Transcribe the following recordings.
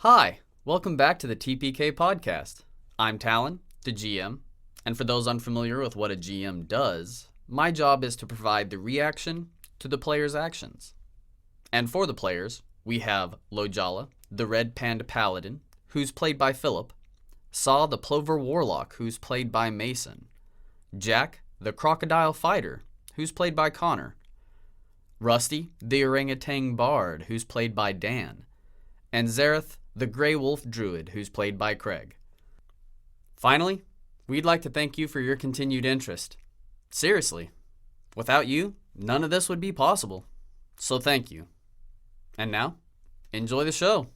Hi, welcome back to the TPK podcast. I'm Talen, the GM, and for those unfamiliar with what a GM does, my job is to provide the reaction to the player's actions. And for the players, we have Lojala, the Red Panda Paladin, who's played by Phillip, Saw the Plover Warlock, who's played by Mason, Jack, the Crocodile Fighter, who's played by Connor, Rusty, the Orangutan Bard, who's played by Dan, and Zareth, the Grey Wolf Druid, who's played by Craig. Finally, we'd like to thank you for your continued interest. Seriously, without you, none of this would be possible. So thank you. And now, enjoy the show.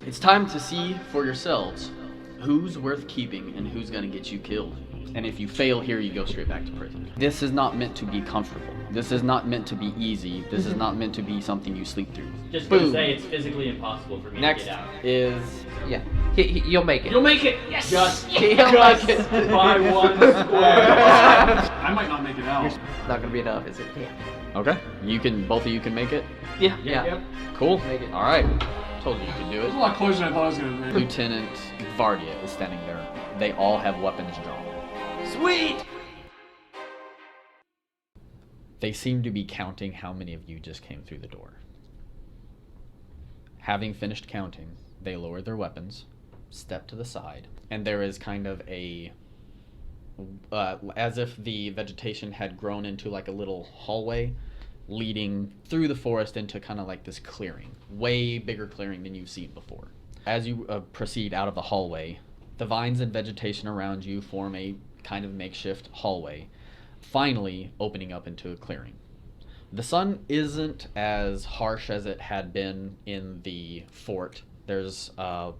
It's time to see for yourselves who's worth keeping and who's going to get you killed. And if you fail here, you go straight back to prison. This is not meant to be comfortable. This is not meant to be easy. This is not meant to be something you sleep through. Just to say it's physically impossible for me Next to get out. is... Yeah, you'll make it. You'll make it! Yes! Just by one square. I might not make it out. Not gonna be enough, is it? Yeah. Okay. Both of you can make it? Yeah. Yep. Cool. Make it. Alright. Told you you could do It was it. a lot closer than I thought I was going to make. Lieutenant Vardia is standing there. They all have weapons drawn. Sweet! They seem to be counting how many of you just came through the door. Having finished counting, they lower their weapons, step to the side, and there is kind of a... as if the vegetation had grown into like a little hallway leading through the forest into kind of like this clearing. Way bigger clearing than you've seen before. As you proceed out of the hallway, the vines and vegetation around you form a kind of makeshift hallway, finally opening up into a clearing. The sun isn't as harsh as it had been in the fort. There's a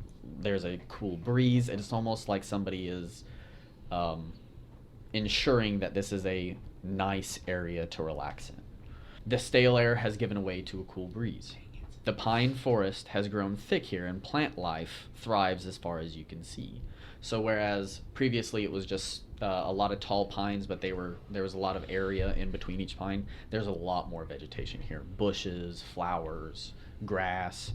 cool breeze. It's almost like somebody is ensuring that this is a nice area to relax in. The stale air has given way to a cool breeze. The pine forest has grown thick here, and plant life thrives as far as you can see. So whereas previously it was just a lot of tall pines, but there was a lot of area in between each pine, there's a lot more vegetation here. Bushes, flowers, grass.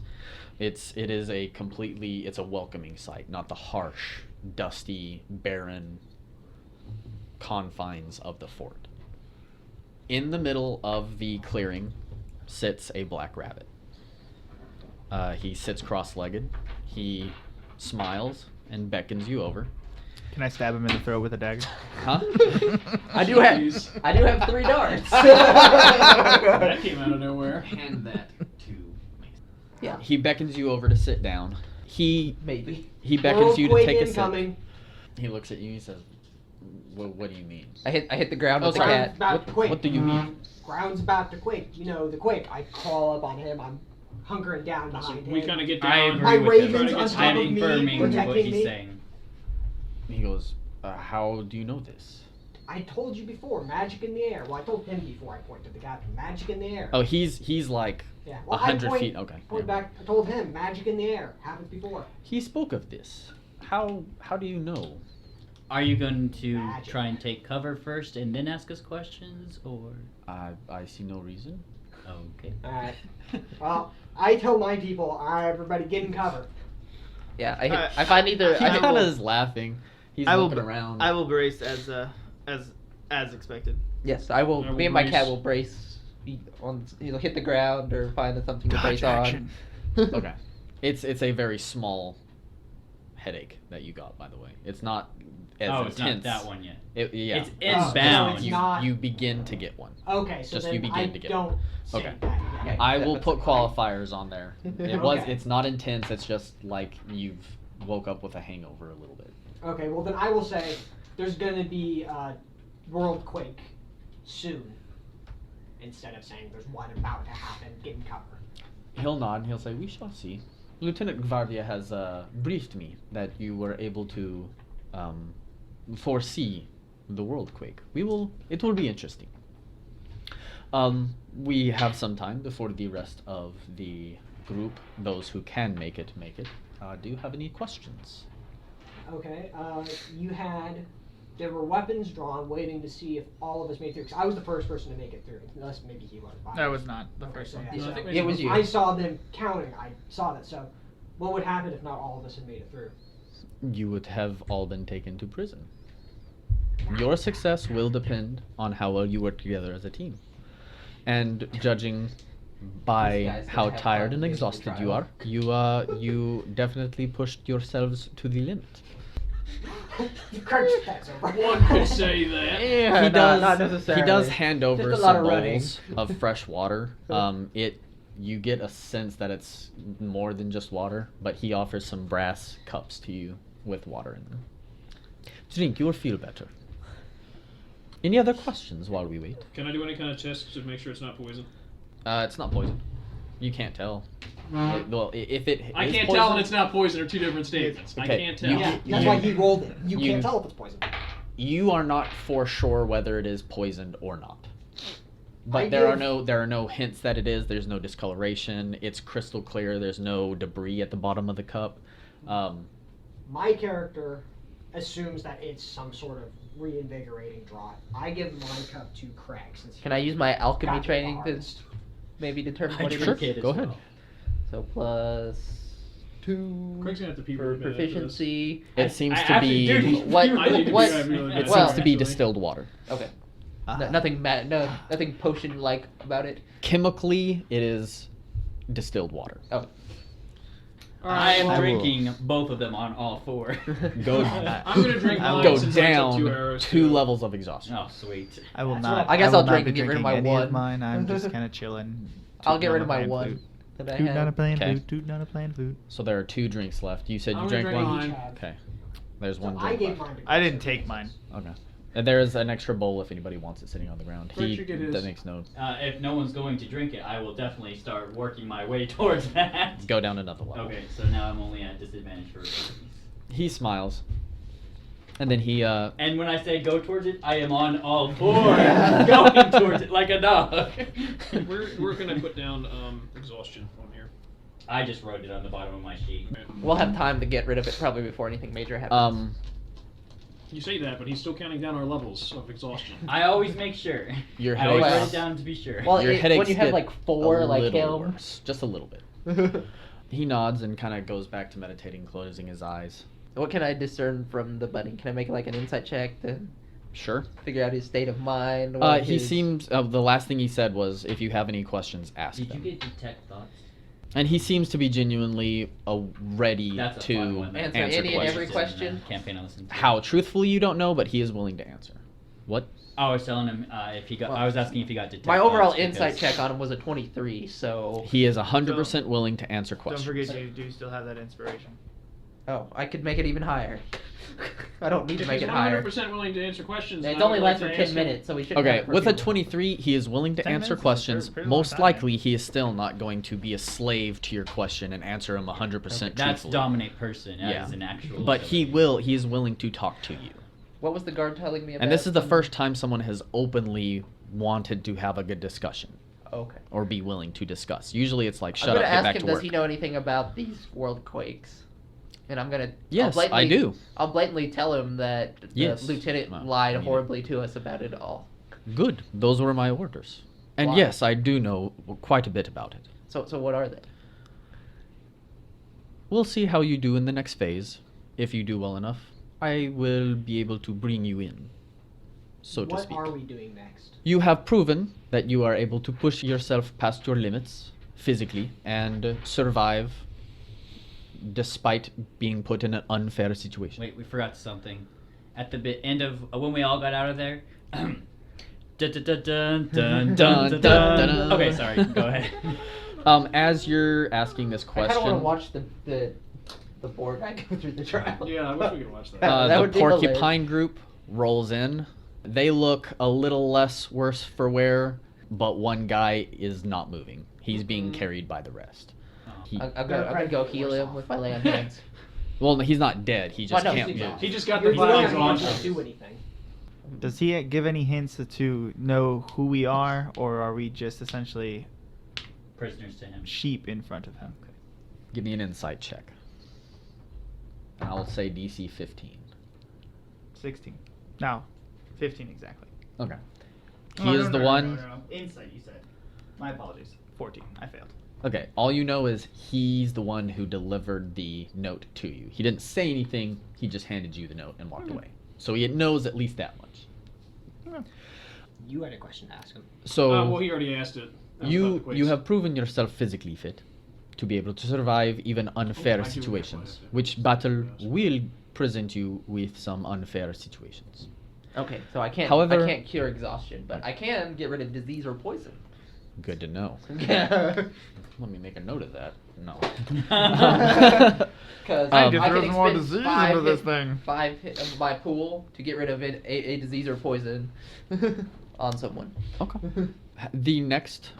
It's a welcoming sight, not the harsh, dusty, barren confines of the fort. In the middle of the clearing sits a black rabbit. He sits cross-legged. He smiles and beckons you over. Can I stab him in the throat with a dagger? Huh? I do have 3 darts. That came out of nowhere. Hand that to Mason. Yeah. He beckons you over to sit down. Maybe. He beckons you to take a incoming. sip. He looks at you and he says, what do you mean? I hit the ground with the Ground's cat. about to quake. What do you mean? Ground's about to quake. You know, the quake. I crawl up on him. I'm hunkering down behind him. We kind of get I down. agree My with him. ravens on top I'm of me, confirming what protecting he's me. saying. He goes, how do you know this? I told you before, magic in the air. Well, I told him before I pointed to the captain. Magic in the air. Oh, he's like yeah. Well, 100 feet. Okay. Point yeah. back. I told him, magic in the air. Happened before. He spoke of this. How do you know? Are you going to Magic. try and take cover first and then ask us questions, or...? I see no reason. Okay. Alright. Well, I tell my people, everybody get in cover. Yeah, I find either. He kind of is laughing. He's looking around. I will brace as expected. Yes, I will. I will Me and my brace. cat will brace on. Hit the ground or find something to brace on. Okay. It's a very small headache that you got, by the way. It's not as It's not intense. that one yet. Yeah. It's Oh, inbound. so it's not- You begin to get one. Okay, so Just then you begin I to get don't say Okay. that. Okay. I will That's put fine. qualifiers on there. Okay. It's not intense. It's just like you've woke up with a hangover a little bit. Okay, well then I will say there's gonna be a world quake soon. Instead of saying there's one about to happen, get in cover. He'll nod and he'll say, we shall see. Lieutenant Gvardia has briefed me that you were able to foresee the world quake. It will be interesting. We have some time before the rest of the group, those who can make it. Do you have any questions? Okay, there were weapons drawn waiting to see if all of us made it through. 'Cause I was the first person to make it through, unless maybe he was. I was not the Okay, first so one. yeah, so It was you. I saw them counting. I saw that. So What would happen if not all of us had made it through? You would have all been taken to prison. Your success will depend on how well you work together as a team. And judging These by guys how that have tired fun and doing the exhausted you trial. are, you definitely pushed yourselves to the limit. You crunch pets over. One could say that. Yeah, He does. not necessarily. He does hand over Just a lot some of running. bowls of fresh water. You get a sense that it's more than just water, but he offers some brass cups to you with water in them. Drink, you will feel better. Any other questions while we wait? Can I do any kind of test to make sure it's not poison? It's not poison. You can't tell. Well, if it I is can't poison, tell and it's not poison are two different statements. I Okay, can't tell. Yeah, that's why he rolled it. You can't tell if it's poison. You are not for sure whether it is poisoned or not. But I there are give- no hints that it is. There's no discoloration. It's crystal clear. There's no debris at the bottom of the cup. My character assumes that it's some sort of reinvigorating draught. I give my cup to Craig. Since Can I use my alchemy got the training to hardest. maybe determine I what it Sure, is? drink it go as ahead. well. So plus 2 Craig's gonna have to pee for really bad after this. proficiency. It seems I to actually be. do. What? I need to What? be really bad It Well- seems to be actually. distilled water. Okay. Nothing nothing potion-like about it. Chemically, it is distilled water. Oh. I am I will- drinking both of them on all four. Go, I'm gonna drink I will mine go since I took down 2 arrows. 2 levels of exhaustion. Oh, sweet. I will That's not. what I guess will I'll not drink be and get rid of drinking my any one. Of mine. I'm just kind of chilling. I'll get rid of my tooting on one flute. that I Tooting on a have. playing Okay. flute. Tooting on a playing flute. So there are 2 drinks left. You said I'm you gonna drank drink one? mine. Each have. Okay. There's So one I drink gave left. mine to I Craig, didn't so take it's- mine. Okay. And there is an extra bowl if anybody wants it sitting on the ground. Craig should get his. That makes no. If no one's going to drink it, I will definitely start working my way towards that. Go down another level. Okay, so now I'm only at disadvantage for these. He smiles. And then he And when I say go towards it, I am on all fours, going towards it like a dog. We're gonna put down exhaustion on here. I just wrote it on the bottom of my sheet. We'll have time to get rid of it probably before anything major happens. You say that, but he's still counting down our levels of exhaustion. I always make sure. Your I always headaches- write it down to be sure. Well, your it- headaches when you have get like 4 a like little him. worse, just a little bit. He nods and kind of goes back to meditating, closing his eyes. What can I discern from the bunny? Can I make like an insight check to Sure. figure out his state of mind? what He his- seems. The last thing he said was, "If you have any questions, ask Did you them." get detect thoughts? And he seems to be genuinely ready That's a to fun one. Answer answer any and every questions. question. Campaign I listened to. How truthfully you don't know, but he is willing to answer. What? I was telling him if he got. Well, I was asking if he got detect. My overall thoughts insight because- check on him was a 23, so He is 100% willing to answer Don't questions. forget you do still have that inspiration. oh, I could make it even higher. I don't need to If make he's it higher. 100% willing to answer questions, It's then I only would like lasts for to 10 ask him- minutes, so we should. Okay, with a 23, he is willing to 10 answer minutes is a questions. pretty long Most time. likely, he is still not going to be a slave to your question and answer him 100% That's truthfully. dominate person Yeah. as an actual. But he ability. is willing to talk to you. What was the guard telling me about? And this is the some- first time someone has openly wanted to have a good discussion Okay. or be willing to discuss. Usually it's like, I'm shut gonna up, get ask back him, to does work. he know anything about these world quakes? And I'm gonna. Yes, I'll I do. I'll blatantly tell him that the Yes. lieutenant Well, lied I mean- horribly to us about it all. Good. Those were my orders. And Why? yes, I do know quite a bit about it. So what are they? We'll see how you do in the next phase. If you do well enough, I will be able to bring you in, so to What speak. are we doing next? You have proven that you are able to push yourself past your limits physically and survive despite being put in an unfair situation. Wait, we forgot something. At the end of when we all got out of there. Dun, dun, dun, dun, dun, dun, dun, dun. Okay, sorry. Go ahead. As you're asking this I kind question, of want to watch the board guy go through the trial. Yeah, I wish we could watch that. That the would be hilarious. porcupine group rolls in. They look a little less worse for wear, but one guy is not moving. He's being carried by the rest. He, I'm gonna go heal him with my lay on hands. well, he's not dead. He just Well, no, can't he's move. He just got You're the doing vials it, you on. can't do anything. Does he give any hints to know who we are, or are we just essentially Prisoners to him. sheep in front of him? Give me an insight check. And I'll say DC 15. 16. No, 15 exactly. Okay. Oh, He is the one. Insight, you said. My apologies. 14. I failed. Okay, all you know is he's the one who delivered the note to you. He didn't say anything, he just handed you the note and walked away. So he knows at least that much. You had a question to ask him. So well, he already asked it. you have proven yourself physically fit to be able to survive even unfair I do situations, have which battle will present you with some unfair situations. Okay, so I can't. However- I can't cure exhaustion, but I can get rid of disease or poison. Good to know. Because Let me make a note of that. No. I just can throw some more expend disease five into this hit- thing. 5 hit of my pool to get rid of a disease or poison on someone. Okay. The next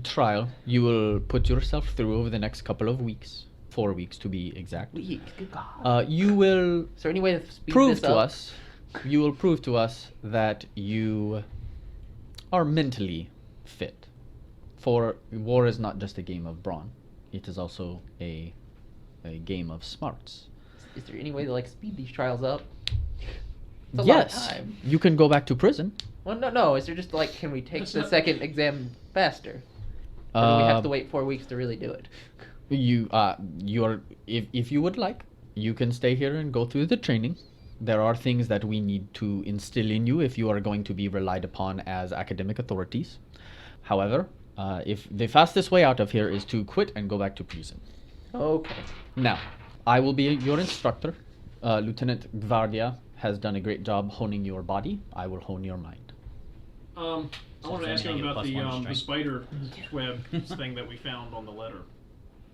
trial you will put yourself through over the next couple of weeks, 4 weeks to be exact. Weak. Good God. You will Is there any way to speed prove this to up? us. You will prove to us that you are mentally fit. For war is not just a game of brawn; it is also a game of smarts. Is there any way to speed these trials up? It's a Yes, lot of time. you can go back to prison. Well, no. Is there just can we take That's the not- second exam faster? Or do we have to wait 4 weeks to really do it? You are if you would like, you can stay here and go through the training. There are things that we need to instill in you if you are going to be relied upon as academic authorities. However, if the fastest way out of here is to quit and go back to prison. Okay. Now, I will be your instructor. Lieutenant Gvardia has done a great job honing your body. I will hone your mind. I wanted to ask him about +1 the strength. spider web thing that we found on the letter.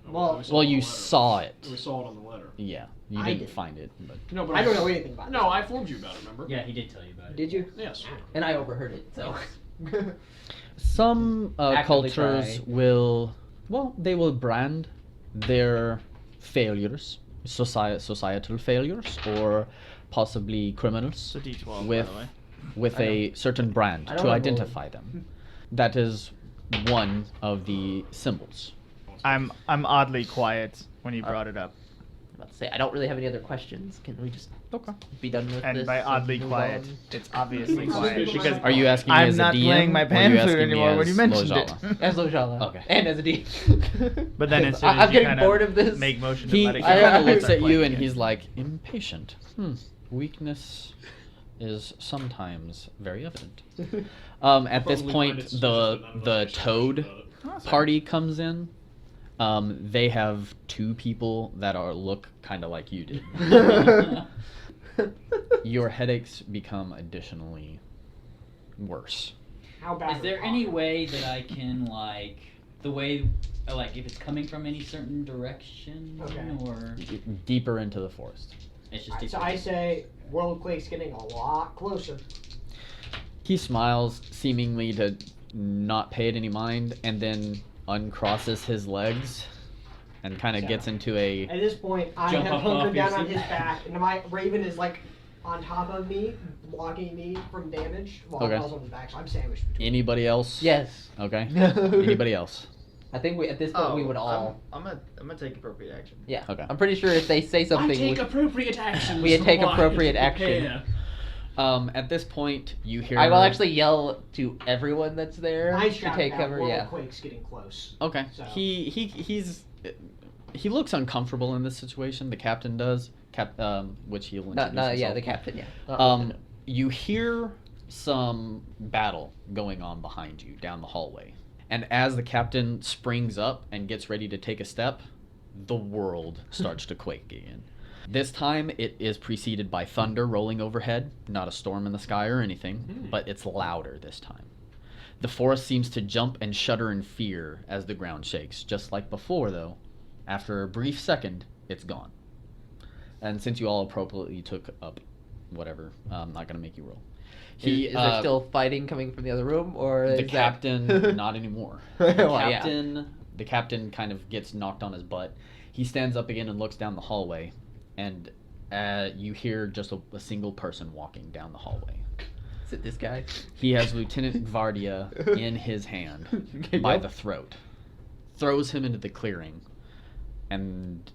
Well- We saw Well, it on you the letter. saw it. We saw it on the letter. Yeah, you I didn't didn't. find it, but No, but I don't know anything about it. No, I informed you about it. Remember? Yeah, he did tell you about it. Did you? Yes. And I overheard it, so. some Actively cultures try. will, they will brand their failures, societal failures, or possibly criminals It's a D12, with by the way. with I a certain brand I to don't know. identify them. That is one of the symbols. I'm oddly quiet when you brought it up. I'm about to say, I don't really have any other questions. Can we just be done with And this? by oddly move quiet, on? it's obviously Let's quiet speak because about Are you asking me I'm as a not DM, playing my or are pan you flute asking me anymore when as you mentioned Lojala? it. As Lojala. Okay. And as a D. But then as soon as I'm you getting kind bored of this. make motion to He let it go, I- kind of I looks start at playing you and again. he's like, impatient. Weakness is sometimes very evident. At this Probably point, find it the suspicious, but none of us the actually toad about it. party comes in. They have 2 people that look kind of like you did. Your headaches become additionally worse. How bad? Is there any way that I can the way if it's coming from any certain direction Okay. or Deeper into the forest. it's just So I say Worldquake's getting a lot closer. He smiles, seemingly to not pay it any mind, and then uncrosses his legs and kind of So- gets into a. At this point, I Jump have up hunkered off down your on seat. his back, and my Raven is on top of me, blocking me from damage while Okay. I was on his back. So I'm sandwiched between. Anybody else? Yes. Okay. Anybody else? I think at this point we would all. I'm gonna take appropriate action. Yeah. Okay. I'm pretty sure if they say I something. take we- appropriate action. we take appropriate action. Yeah. At this point, you hear. I will actually yell to everyone that's there I to shout take out, cover. Yeah. Worldquake's getting close. Okay. So- He looks uncomfortable in this situation. The captain does. Which he'll introduce Not yeah, himself. the captain. Yeah. You hear some battle going on behind you down the hallway. And as the captain springs up and gets ready to take a step, the world starts to quake again. This time it is preceded by thunder rolling overhead, not a storm in the sky or anything, but it's louder this time. The forest seems to jump and shudder in fear as the ground shakes. Just like before, though, after a brief second, it's gone. And since you all appropriately took up whatever, I'm not going to make you roll. Is there still fighting coming from the other room, or The is captain, that... not anymore. Well, yeah. The captain kind of gets knocked on his butt. He stands up again and looks down the hallway, and you hear just a single person walking down the hallway. Is it this guy? He has Lieutenant Gvardia in his hand by the throat, throws him into the clearing, and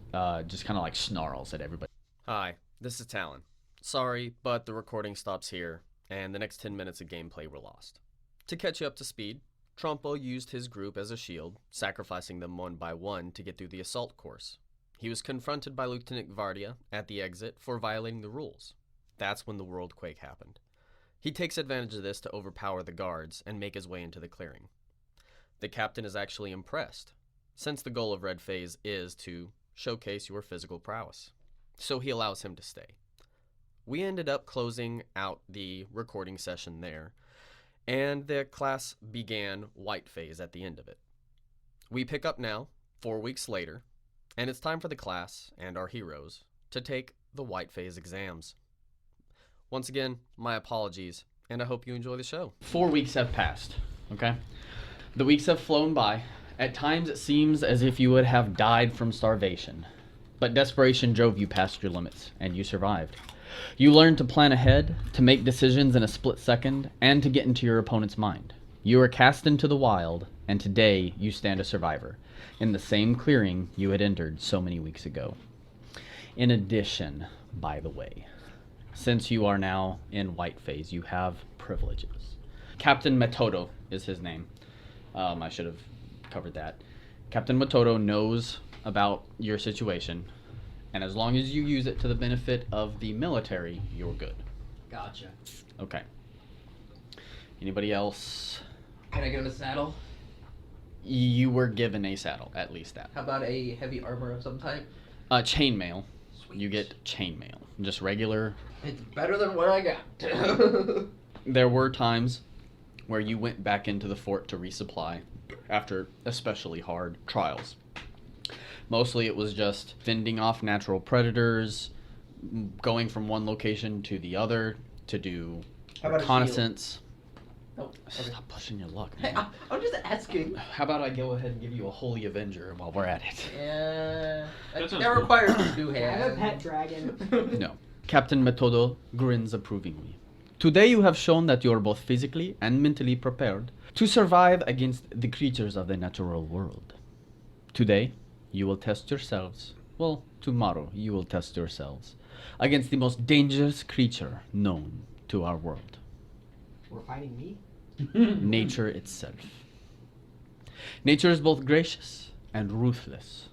just kind of snarls at everybody. Hi, this is Talen. Sorry, but the recording stops here, and the next 10 minutes of gameplay were lost. To catch you up to speed, Trompo used his group as a shield, sacrificing them one by one to get through the assault course. He was confronted by Lieutenant Vardia at the exit for violating the rules. That's when the world quake happened. He takes advantage of this to overpower the guards and make his way into the clearing. The captain is actually impressed, since the goal of Red Phase is to showcase your physical prowess. So he allows him to stay. We ended up closing out the recording session there, and the class began White Phase at the end of it. We pick up now, 4 weeks later, and it's time for the class and our heroes to take the White Phase exams. Once again, my apologies, and I hope you enjoy the show. 4 weeks have passed, okay? The weeks have flown by. At times it seems as if you would have died from starvation, but desperation drove you past your limits, and you survived. You learned to plan ahead, to make decisions in a split second, and to get into your opponent's mind. You were cast into the wild, and today you stand a survivor, in the same clearing you had entered so many weeks ago. In addition, by the way, since you are now in White Phase, you have privileges. Captain Metodo is his name. I should have covered that. Captain Metodo knows about your situation, and as long as you use it to the benefit of the military, you're good. Gotcha. Okay. Anybody else? Can I get him a saddle? You were given a saddle, at least that. How about a heavy armor of some type? Chainmail. Sweet. You get chainmail. Just regular. It's better than what I got. There were times where you went back into the fort to resupply after especially hard trials. Mostly it was just fending off natural predators, going from one location to the other to do How about a reconnaissance. Oh, okay. Stop pushing your luck, Hey, man. I'm just asking. How about I go ahead and give you a Holy Avenger while we're at it? Yeah. That sounds That cool. requires two I have a pet hands. dragon. No. Captain Metodo grins approvingly. Today you have shown that you are both physically and mentally prepared to survive against the creatures of the natural world. Today, you will test yourselves. Well, tomorrow you will test yourselves against the most dangerous creature known to our world. We're fighting me? Nature itself. Nature is both gracious and ruthless.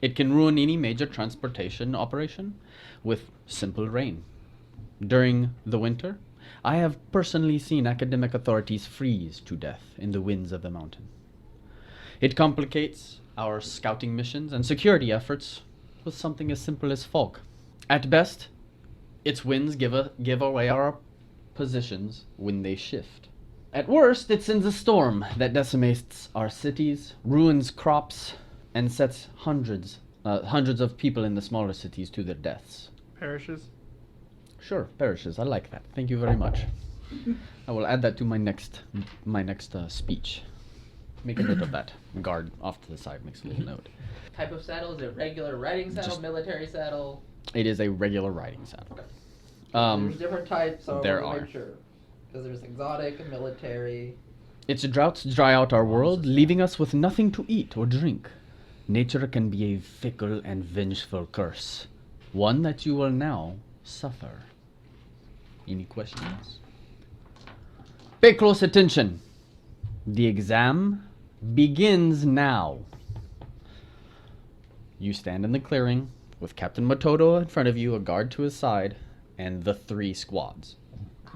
It can ruin any major transportation operation with simple rain. During the winter, I have personally seen academic authorities freeze to death in the winds of the mountain. It complicates our scouting missions and security efforts with something as simple as fog. At best, its winds give away our positions when they shift. At worst, it sends a storm that decimates our cities, ruins crops, and sets hundreds of people in the smaller cities to their deaths. Parishes. Sure, parishes. I like that. Thank you very much. I will add that to my next speech. Make a note of that. Guard off to the side makes a little note. Type of saddle? Is it regular riding saddle, Just- military saddle? It is a regular riding saddle. There's different types, so there I want to are. make sure. Because there's exotic and military. Its droughts dry out our world, leaving us with nothing to eat or drink. Nature can be a fickle and vengeful curse, one that you will now suffer. Any questions? Pay close attention. The exam begins now. You stand in the clearing with Captain Metodo in front of you, a guard to his side, and the 3 squads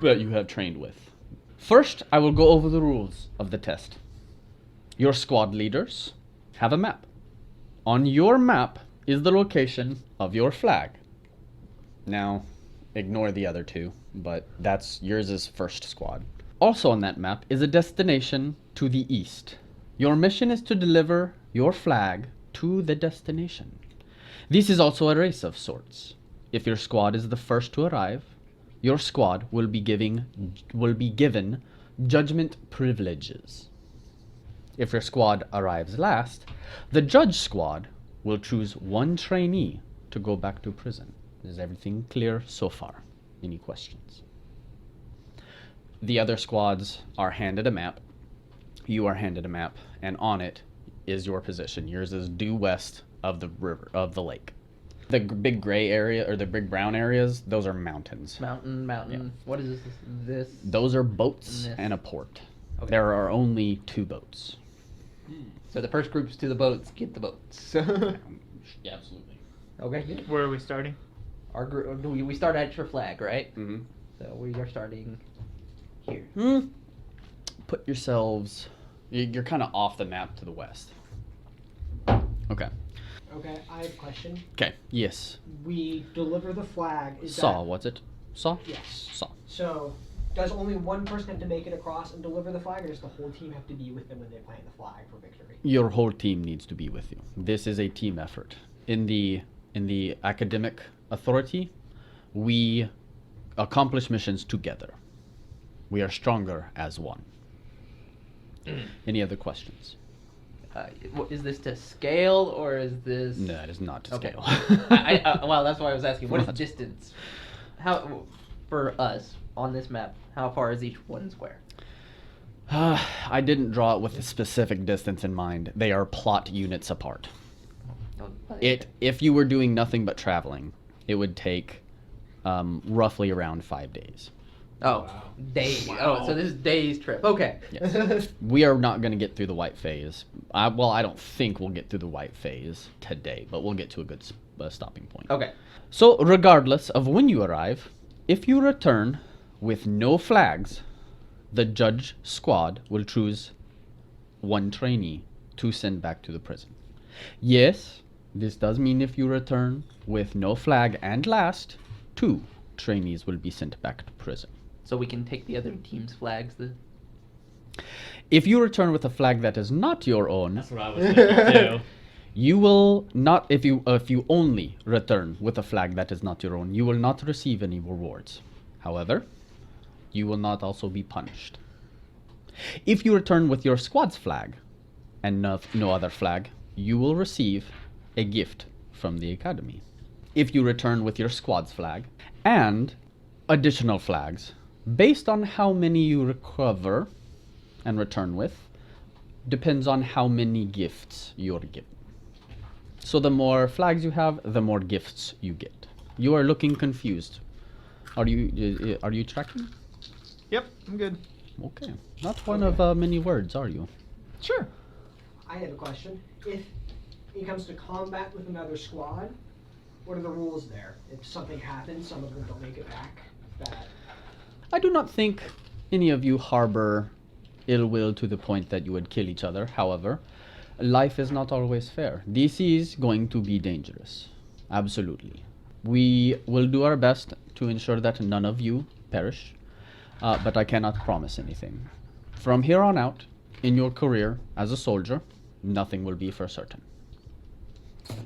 that you have trained with. First, I will go over the rules of the test. Your squad leaders have a map. On your map is the location of your flag. Now, ignore the other 2, but yours is first squad. Also on that map is a destination to the east. Your mission is to deliver your flag to the destination. This is also a race of sorts. If your squad is the first to arrive, your squad will be given judgment privileges. If your squad arrives last, the judge squad will choose one trainee to go back to prison. Is everything clear so far? Any questions? The other squads are handed a map. You are handed a map, and on it is your position. Yours is due west of the river, of the lake. The big gray area, or the big brown areas, those are mountains. Mountain. Yeah. What is this? Those are boats Yes. and a port. Okay. There are only 2 boats. So the first groups to the boats get the boats. Yeah, absolutely. Okay, good. Where are we starting? Our we start at your flag, right? Mm-hmm. So we are starting here. Put yourselves... You're kind of off the map to the west. Okay. Okay, I have a question. Okay, yes. We deliver the flag. Is Saw, that... what's it? Saw? Yes. Saw. So, does only one person have to make it across and deliver the flag, or does the whole team have to be with them when they plant the flag for victory? Your whole team needs to be with you. This is a team effort. In the academic authority, we accomplish missions together. We are stronger as one. Any other questions? Is this to scale or is this? No, it is not to Okay. scale. Well, that's why I was asking. What is What? distance? How for us on this map? How far is each one square? I didn't draw it with a specific distance in mind. They are plot units apart. If you were doing nothing but traveling, it would take roughly around 5 days. Oh, days. Oh, so this is days trip. Okay. Yes. We are not going to get through the white phase. I don't think we'll get through the white phase today, but we'll get to a good stopping point. Okay. So, regardless of when you arrive, if you return with no flags, the judge squad will choose one trainee to send back to the prison. Yes, this does mean if you return with no flag and last, 2 trainees will be sent back to prison. So we can take the other team's flags. If you return with a flag that is not your own, That's what I was thinking too. you will not, if you only return with a flag that is not your own, you will not receive any rewards. However, you will not also be punished. If you return with your squad's flag and no other flag, you will receive a gift from the academy. If you return with your squad's flag and additional flags, based on how many you recover and return with, depends on how many gifts you're given. So the more flags you have, the more gifts you get. You are looking confused. Are you tracking? Yep, I'm good. Okay. Not one of many words, are you? Sure. I have a question. If it comes to combat with another squad, what are the rules there? If something happens, some of them don't make it back. I do not think any of you harbor ill will to the point that you would kill each other. However, life is not always fair. This is going to be dangerous. Absolutely. We will do our best to ensure that none of you perish, but I cannot promise anything. From here on out, in your career as a soldier, nothing will be for certain.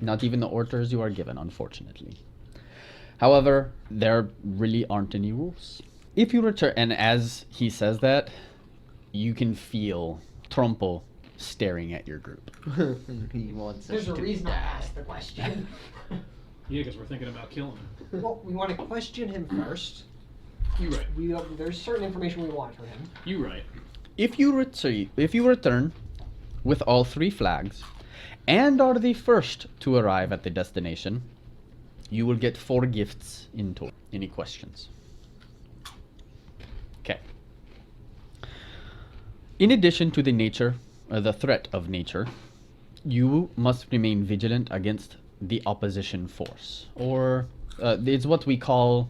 Not even the orders you are given, unfortunately. However, there really aren't any rules. If you return, and as he says that, you can feel Trumpo staring at your group. He wants us There's a to reason I die. asked the question. Yeah, because we're thinking about killing him. Well, we want to question him first. You right. There's certain information we want from him. You right. If you return with all 3 flags and are the first to arrive at the destination, you will get 4 gifts in total. Any questions? Okay. In addition to the threat of nature, you must remain vigilant against the opposition force, or it's what we call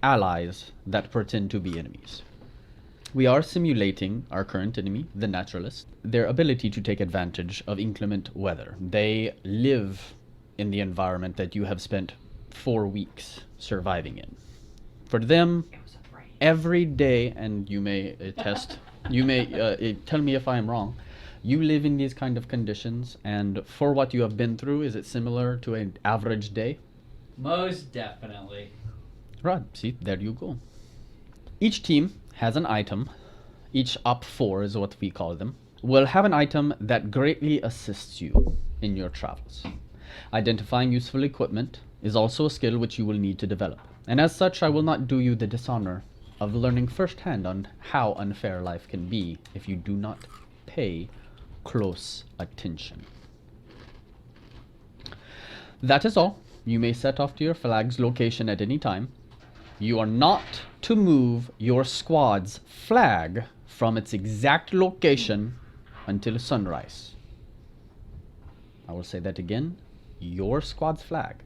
allies that pretend to be enemies. We are simulating our current enemy, the naturalist, their ability to take advantage of inclement weather. They live in the environment that you have spent 4 weeks surviving in. For them, every day, and you may attest, you may tell me if I am wrong, you live in these kind of conditions, and for what you have been through, is it similar to an average day? Most definitely. Right, see, there you go. Each team has an item, each Op 4 is what we call them, will have an item that greatly assists you in your travels. Identifying useful equipment is also a skill which you will need to develop, and as such I will not do you the dishonor of learning firsthand on how unfair life can be if you do not pay close attention. That is all. You may set off to your flag's location at any time. You are not to move your squad's flag from its exact location until sunrise. I will say that again. Your squad's flag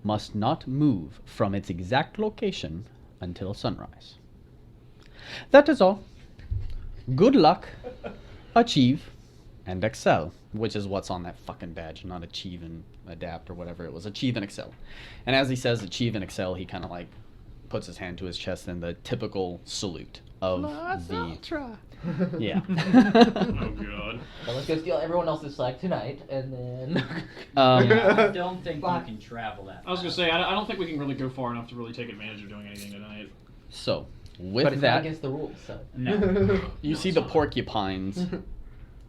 must not move from its exact location until sunrise. That is all. Good luck. Achieve and excel, which is what's on that fucking badge, not achieve and adapt or whatever it was. Achieve and excel. And as he says achieve and excel, he kind of like puts his hand to his chest in the typical salute of yeah. Oh god. So let's go steal everyone else's flag tonight, and then. I don't think But- you can travel that. I was gonna fast. say I don't think we can really go far enough to really take advantage of doing anything tonight. So But with it's not that, against the rules, so. No. you see the porcupines,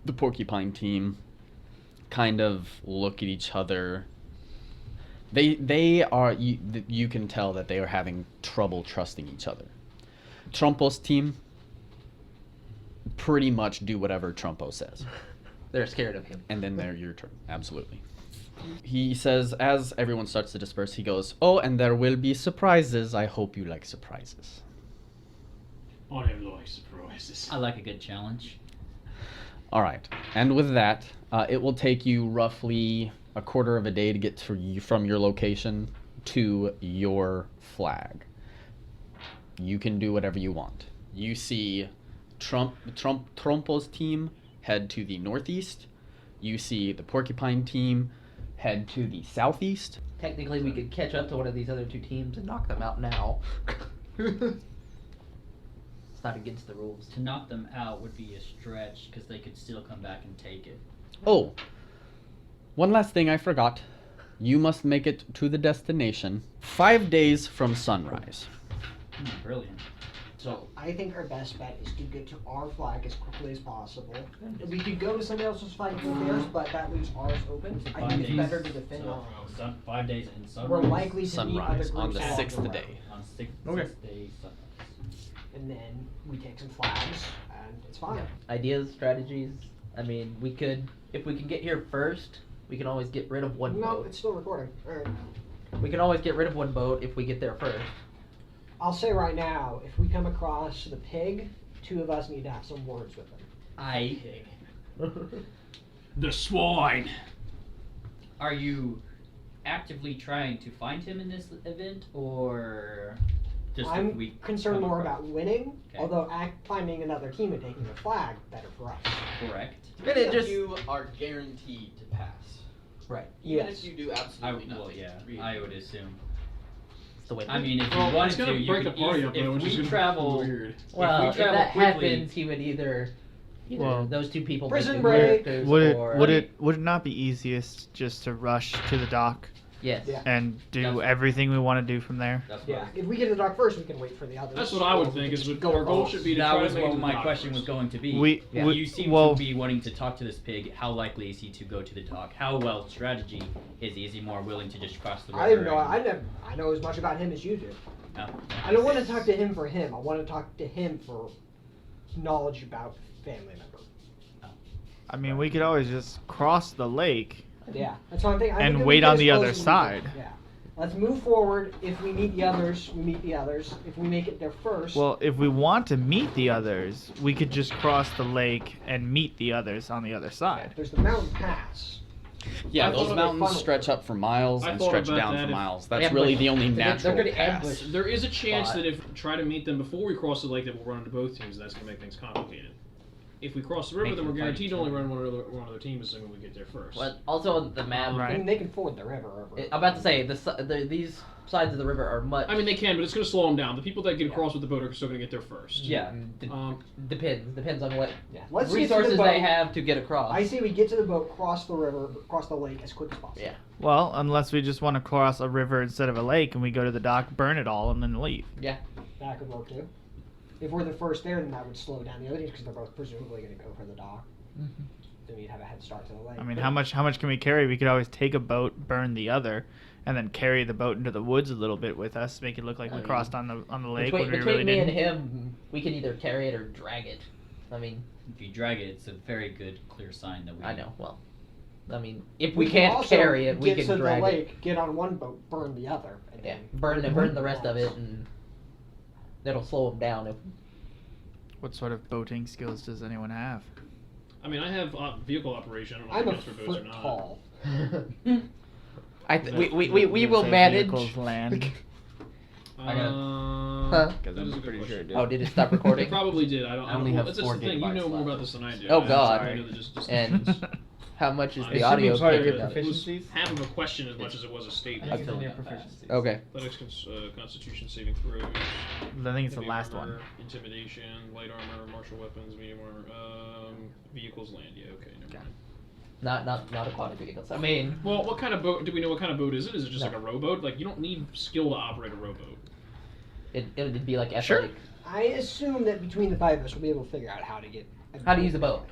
the porcupine team, kind of look at each other. They are you can tell that they are having trouble trusting each other. Trumpo's team pretty much do whatever Trumpo says, They're scared of him. and then they're your turn. Absolutely. He says as everyone starts to disperse, he goes, "Oh, and there will be surprises. I hope you like surprises." I never like surprises. I like a good challenge. All right, and with that, it will take you roughly a quarter of a day to get from your location to your flag. You can do whatever you want. You see Trumpo's team head to the northeast. You see the Porcupine team head to the southeast. Technically, we could catch up to one of these other two teams and knock them out now. It's not against the rules. To knock them out would be a stretch because they could still come back and take it. Oh, one last thing I forgot. You must make it to the destination 5 days from sunrise. Brilliant. So I think our best bet is to get to our flag as quickly as possible. We could go to somebody else's flag for theirs, but that leaves ours open. I think it's better to defend So, ours. 5 days in sunrise. We're likely to meet other Sunrise groups on the along 6th way. day. On six day sunrise. And then we take some flags, and it's fine. Ideas, strategies. I mean, we could, if we can get here first, we can always get rid of one No, boat. it's still recording. Alright. We can always get rid of one boat if we get there first. I'll say right now, if we come across the pig, two of us need to have some words with him. The swine. Are you actively trying to find him in this event, or just if I'm we concerned come more across- about winning, Okay. although finding another team and taking the flag, better for us. Correct. Really, just you are guaranteed to pass. right. Even Yes. if you do absolutely nothing. Well, yeah, I would assume. It's the way. I mean, if you Well, wanted it's gonna to, you break could the party eas- up though, if which is we gonna be travel, weird. Well, we if travel that quickly- happens, he would either Well, those two people prison make break. characters or would it not be easiest just to rush to the dock yes. Yeah. and do That's- everything we want to do from there? That's what Yeah, if we get to the dock first, we can wait for the others. That's what I would or we think. can Is just our goal across. should be to that try was to make it what to the my dock question was first. going to be. We- Yeah. we- You seem well- to be wanting to talk to this pig. How likely is he to go to the dock? How well strategy is he? Is he more willing to just cross the river? I didn't know. and- I know as much about him as you do. No. I don't want to talk to him for him. I want to talk to him for knowledge about family member. I mean, we could always just cross the lake. Yeah, that's what I'm thinking. I And think that wait we get on as the close other as we can. side. Yeah. Let's move forward. If we meet the others, we meet the others. If we make it there first, Well, if we want to meet the others, we could just cross the lake and meet the others on the other side. there's the mountain pass. Yeah, I those thought mountains funnel. stretch up for miles I and thought stretch about down that for if- miles. They That's have, really like- the only they're natural gonna pass. ambush. There is a chance Spot. that if we try to meet them before we cross the lake, that we'll run into both teams. That's gonna make things complicated. If we cross the river, Make then we're them fight guaranteed each to only other. run one other team, assuming we get there first. Well, also on the map, Right. I mean, they can ford the river over. I'm about to say these sides of the river are much. I mean, they can, but it's gonna slow them down. The people that get across with the boat are still gonna get there first. yeah, depends on what Yeah. Let's get to the resources boat. they have to get across. I say we get to the boat, cross the river, cross the lake as quick as possible. Yeah. Well, unless we just want to cross a river instead of a lake and we go to the dock, burn it all, and then leave. That could work too. If we're the first there, then that would slow down the other teams because they're both presumably going to go for the dock. Then we'd have a head start to the lake. I mean, how much can we carry? We could always take a boat, burn the other, and then carry the boat into the woods a little bit with us, make it look like I we mean, crossed on the lake Between, when we between really me didn't. and him, we can either carry it or drag it. I mean, If you drag it, it's a very good, clear sign that we. I know. Well, I mean, if we can can't also carry it, we get can to drag the it. lake, get on one boat, burn the other, and Yeah, then burn the rest of it, and that'll slow them down. If What sort of boating skills does anyone have? I mean, I have vehicle operation. I don't know I'm a if that's for boats or foot not. tall. We will Say manage. vehicles land. Huh? Because That is a I'm good pretty sure it question. did. Oh, did it stop It recording? probably did. I don't. I only know. have That's 4 the thing. You gigabytes know more left. about this than I do. Oh, I God. know that just And how much is I the assume audio it's part of picking your up? It was proficiencies? half of a question as much as it was a statement. I think it's only a Okay. Athletics, Constitution saving throws. I think it's the heavy last armor, one. Intimidation, light armor, martial weapons, medium armor. Vehicles land. Yeah. Okay. Never mind. Not aquatic vehicles. I mean, Well, what kind of boat? Do we know what kind of boat is it? Is it just No. like a rowboat? Like you don't need skill to operate a rowboat. it'd be like Sure. athletic. I assume that between the 5 of us, we'll be able to figure out how to get. How to use a boat?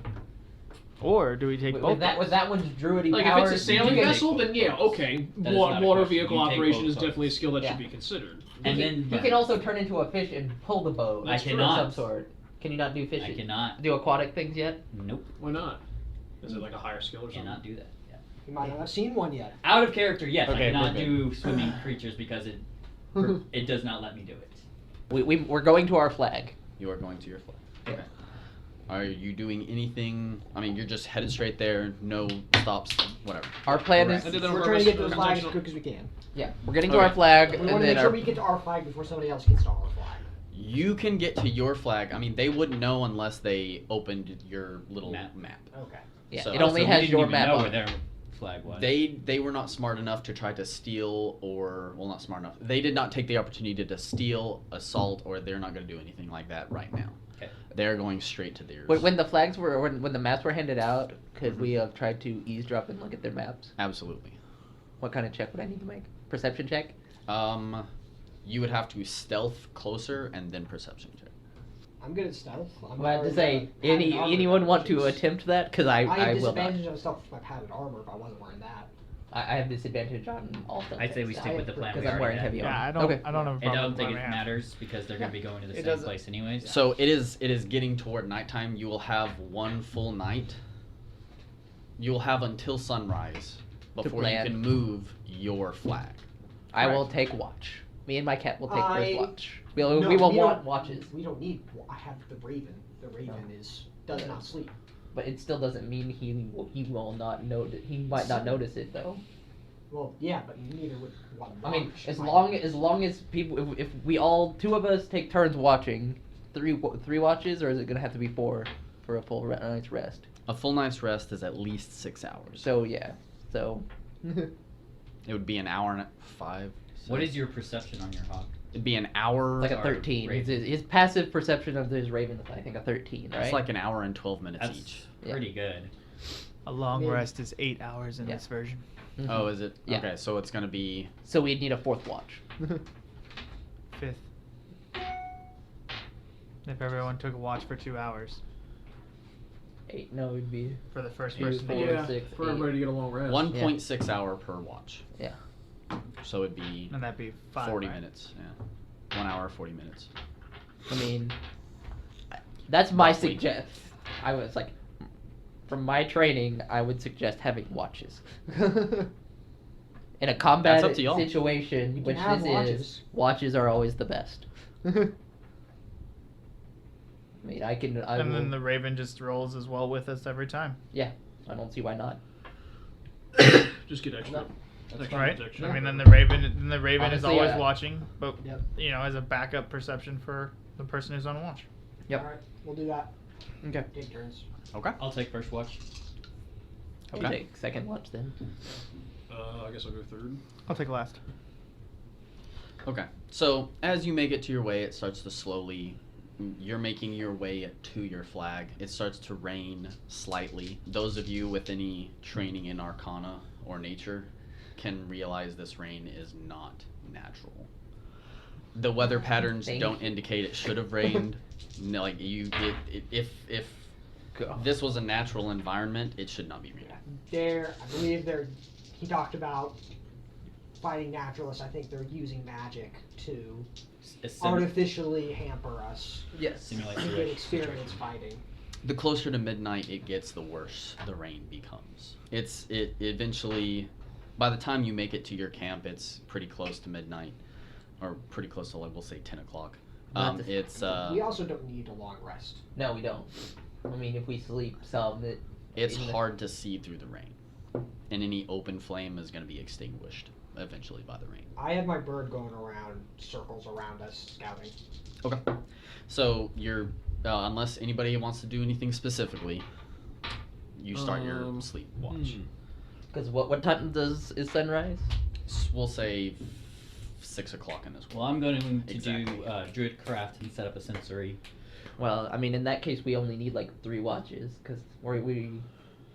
Or do we take With both? that one's druidy Like powers. if it's a sailing you can- vessel, then yeah, okay. That is not a Water question. vehicle You take operation both is definitely a boats. skill that Yeah. should be considered. And you then can also turn into a fish and pull the boat. That's I true. Of cannot. some sort. Can you not do fishing? I cannot. Do aquatic things yet? Nope. Why not? Is it like a higher skill or something? Cannot do that. Yeah. You might not have seen one yet. Out of character, yes. Okay, I cannot we're do swimming creatures because it does not let me do it. We're going to our flag. You are going to your flag. Yeah. Okay. Are you doing anything? I mean, you're just headed straight there, no stops, whatever. Our plan Correct. I is did that on We're purpose. trying to get to the for flag as intentional- quick as we can. we're getting to Okay. our flag We and want to then make sure our we get to our flag before somebody else gets to our flag. You can get to your flag. I mean, they wouldn't know unless they opened your little Map. map. Okay. yeah. So- It only So we has didn't your even map know on where it. their flag was. They were not smart enough to try to steal or, well, not smart enough. They did not take the opportunity to steal, assault, or they're not going to do anything like that right now. Okay. They're going straight to theirs. When the flags were when the maps were handed out, could we have tried to eavesdrop and look at their maps? Absolutely. What kind of check would I need to make? Perception check? You would have to stealth closer and then perception check. I'm good at stealth. I'm about to already say, got padded armor anyone want to advantages. attempt that? Because I I have will not. disadvantage on stealth with my padded armor if I wasn't wearing that. I have disadvantage on all stuff. I'd say we stick with the plan we because I'm wearing already heavy had. armor. Yeah, I don't. Okay. I don't have a I problem don't with think what it we have. matters because they're going to be going to the It same doesn't- place anyways. So it is getting toward nighttime. You will have one full night. You will have until sunrise before you plan. can move your flag. I will take watch. Me and my cat will take first I- watch. No, we will don't- want watches, We don't need. I have the Raven. The Raven does not sleep. but it still doesn't mean he will not notice. He might not notice it though. Well, yeah, but neither would one. I mean, watch. as long as people, if we all 2 of us take turns watching, three watches, or is it gonna have to be 4 for a full night's rest? A full night's rest is at least 6 hours. So yeah, so It would be an hour and 5. What is your perception on your hawk? It'd be an hour. like a Or 13. Raven. His passive perception of his Raven is I think a 13, right? It's like an hour and 12 minutes That's each. Yeah. pretty good. A long Yeah. rest is 8 hours in Yeah. this version. Mhm. Oh, is it? Yeah. Okay, so it's gonna be. So we'd need a 4th watch. 5th. If everyone took a watch for 2 hours 8. No, it'd be for the first 2, person. 4, Yeah, 6, for 8. everybody to get a long rest. 1.6 hour per watch. Yeah. So it'd be And that'd be 5. 40 right? minutes. Yeah. 1 hour, 40 minutes. I mean, that's my Roughly. suggest. I was like, from my training, I would suggest having watches. In a combat That's up to y'all. situation, You which can have this watches. is, watches are always the best. I mean, I And will, then the Raven just rolls as well with us every time. I don't see why not. Just get extra. extra Right? protection. I mean, then the Raven is Honestly, always yeah. watching, but Yep. as a backup perception for the person who's on watch. Yep. All right, we'll do that. Okay. Take turns. Okay. I'll take first watch. You Okay. take second watch then. I guess I'll go third. I'll take last. Okay. So as you make it to your way, it starts to slowly. You're making your way to your flag. It starts to rain slightly. Those of you with any training in Arcana or nature can realize this rain is not natural. The weather patterns Thank don't you. indicate it should have rained. No, like if this was a natural environment, it should not be raining. I believe he talked about fighting naturalists. I think they're using magic to artificially hamper us Yes. Simulate to the get rain. experience fighting. The closer to midnight it gets, the worse the rain becomes. It eventually, by the time you make it to your camp, it's pretty close to midnight, or pretty close to, like, we'll say 10 o'clock. Not the- It's We also don't need a long rest. No, we don't. I mean, if we sleep some, it's in the- hard to see through the rain, and any open flame is going to be extinguished eventually by the rain. I have my bird going around circles around us scouting. Okay. So you're unless anybody wants to do anything specifically, you start your sleep watch. Because what time is sunrise? We'll say 6 o'clock in this Well, I'm going to Exactly. do druid craft and set up a sensory. Well, I mean, in that case, we only need like 3 watches because we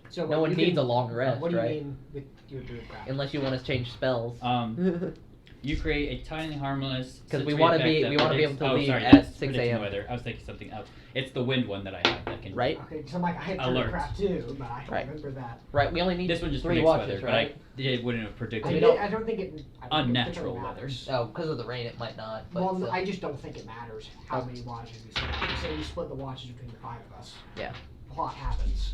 So no one you needs can- a long rest, What do you right? mean with your druid craft? Unless you want us to change spells. You create a tiny harmless. 'Cause we sensory wanna effect be- that we wanna be predicts- able to leave sorry, at that's 6 predicting a.m.. Weather. I was thinking something else. It's the wind one that I have that can. Right? Okay, so Mike, I had Alert. druid craft too, but I Right. remember that. Right. We only need This one just 3 predicts watches, weather, right? but it wouldn't have predicted. We don't- I don't think it. I don't think it Unnatural really weather. matters. Oh, because of the rain, it might not. But Well, still. I just don't think it matters how many watches we split. Like, say we split the watches between the 5 of us. Yeah. Plot happens.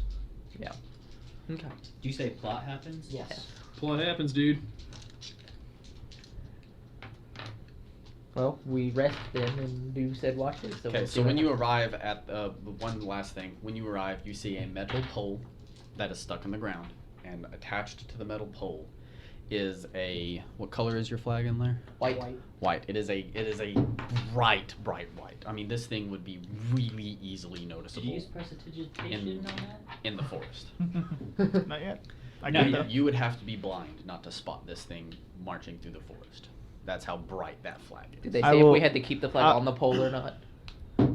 Okay. Do you say plot happens? Yes. Plot happens, dude. Well, we rest then and do said watches. So Okay, we'll so see what when you happens. arrive at one last thing, when you arrive, you see a metal pole that is stuck in the ground, and attached to the metal pole is a what color is your flag in there? White. White. It is a bright white. I mean, this thing would be really easily Did noticeable you use prestidigitation on that? in the forest. Not yet. I No, could you- though. You would have to be blind not to spot this thing marching through the forest. That's how bright that flag is. Did they I say if will- we had to keep the flag on the pole or not?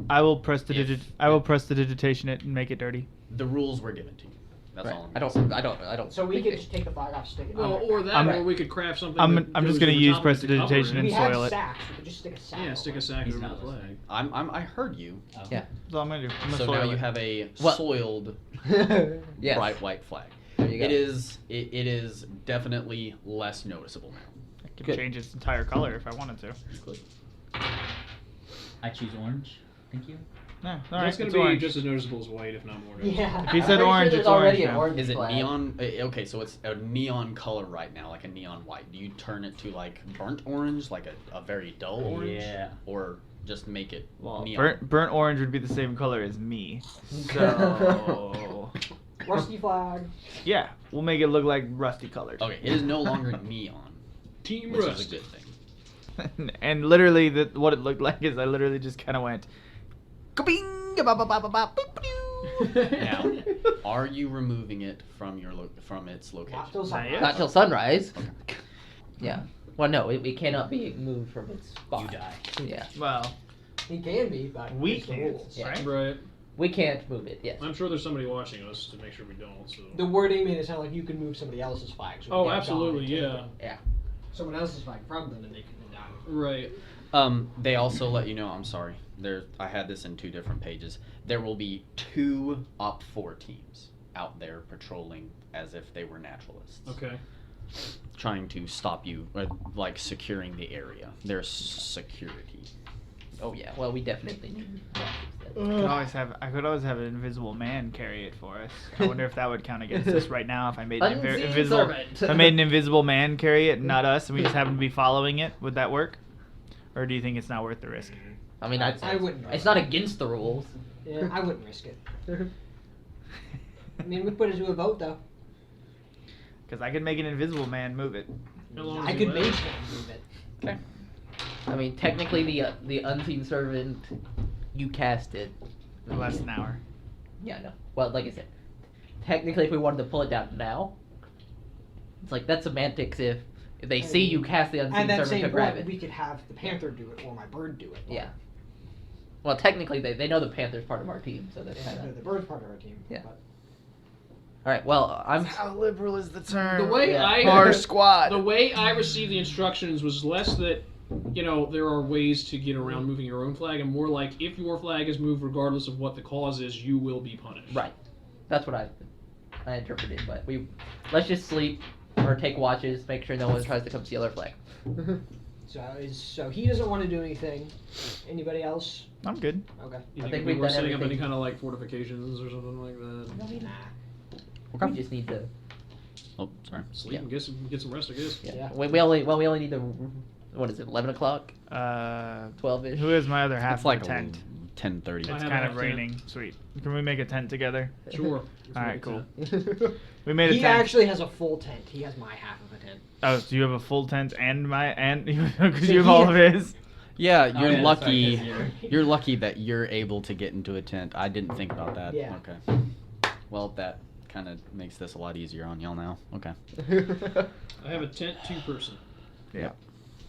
I will press the If- I will press the digitation it and make it dirty. The rules were given to you. That's Right. all. I'm I gonna don't. So we think could they- just take the flag off, stick it. Well, on or there. that, I'm- or we could craft something. I'm that just goes gonna over use top of it to cover prestidigitation it. and We have soil it. sacks. We could just stick a sack. Yeah, stick a over sack He's over the not flag. I heard you. Oh. Yeah. That's all I'm gonna do. I'm gonna So soil now it. you have a What? soiled Yes. bright white flag. There you go. It is definitely less noticeable now. I could Good. change its entire color if I wanted to. You could. I choose orange. Thank you. Yeah, all That's right. going It's to be orange. just as noticeable as white, if not more noticeable. Yeah. If he I'm said pretty orange, sure there's it's already orange an now. orange Is it flag. neon? Okay, so it's a neon color right now, like a neon white. Do you turn it to like burnt orange, like a very dull orange? Yeah. Or just make it Well, neon? burnt orange would be the same color as me. So Rusty flag. yeah, we'll make it look like rusty colored. Okay, it is no longer neon, Team which Rust. is a good thing. And literally, what it looked like is I literally just kind of went, "Ka-bing! Now, are you removing it from from its location? Not till Not sunrise. yet. Not till sunrise. Yeah. Well, no, it cannot be moved from its spot. You die. Yeah. Well, He can be, but we it's the can't, rules. Yeah. right? Right. We can't move it. Yes. I'm sure there's somebody watching us to make sure we don't. So. The wording made it sound like you can move somebody else's flag. So Oh, we can't absolutely, dominate yeah. them. Yeah. Someone else's flag from them, and they can then dominate. Right. They also let you know. I'm sorry. I had this in 2 different pages. There will be 2 Op 4 teams out there patrolling as if they were naturalists, Okay. trying to stop you, like securing the area. There's security. Oh yeah. Well, we definitely need watches then. I could always have an invisible man carry it for us. I wonder if that would count against us right now if I made an Unseen invisible. servant. If I made an invisible man carry it, not us, and we just happen to be following it. Would that work? Or do you think it's not worth the risk? I mean, I wouldn't. It's not against the rules. Yeah, I wouldn't risk it. I mean, we put it to a vote though. Because I could make an invisible man move it. How long I is could it make last? him move it. Okay. I mean, technically, the unseen servant, you cast it. For less than an hour. Yeah, no. Well, like I said, technically, if we wanted to pull it down now, it's like that's semantics. If they see you cast the unseen And that servant same to grab point, it. we could have the panther do it or my bird do it. Yeah. Well, technically, they know the Panther's part of our team, so that's kind Yeah, of. the bird's part of our team. Yeah. But All right. Well, I'm. How liberal is the term? The way Yeah. Our squad. The way I received the instructions was less that, there are ways to get around moving your own flag, and more like if your flag is moved regardless of what the cause is, you will be punished. Right. That's what I interpreted, but let's just sleep or take watches, make sure no one tries to come steal our flag. so he doesn't want to do anything. Anybody else? I'm good. Okay. You I think, think if we we've were done setting up any everything. kind of like fortifications or something like that? Nah. We just need to. Oh, sorry. Sleep Yeah. and get some rest, I guess. Yeah. Yeah. We only need to What is it? 11 o'clock? 12ish. Who is my other half It's like of the tent? 10:30. It's have kind a of tent. raining. Sweet. Can we make a tent together? Sure. All right, cool. We made a He tent. actually has a full tent. He has my half of a tent. Oh, so you have a full tent and because So you have he- all of his. Yeah, Oh, you're yeah, that's right, lucky. 'cause you're- You're lucky that you're able to get into a tent. I didn't think about that. Yeah. Okay. Well, that kind of makes this a lot easier on y'all now. Okay. I have a tent 2-person. Yeah.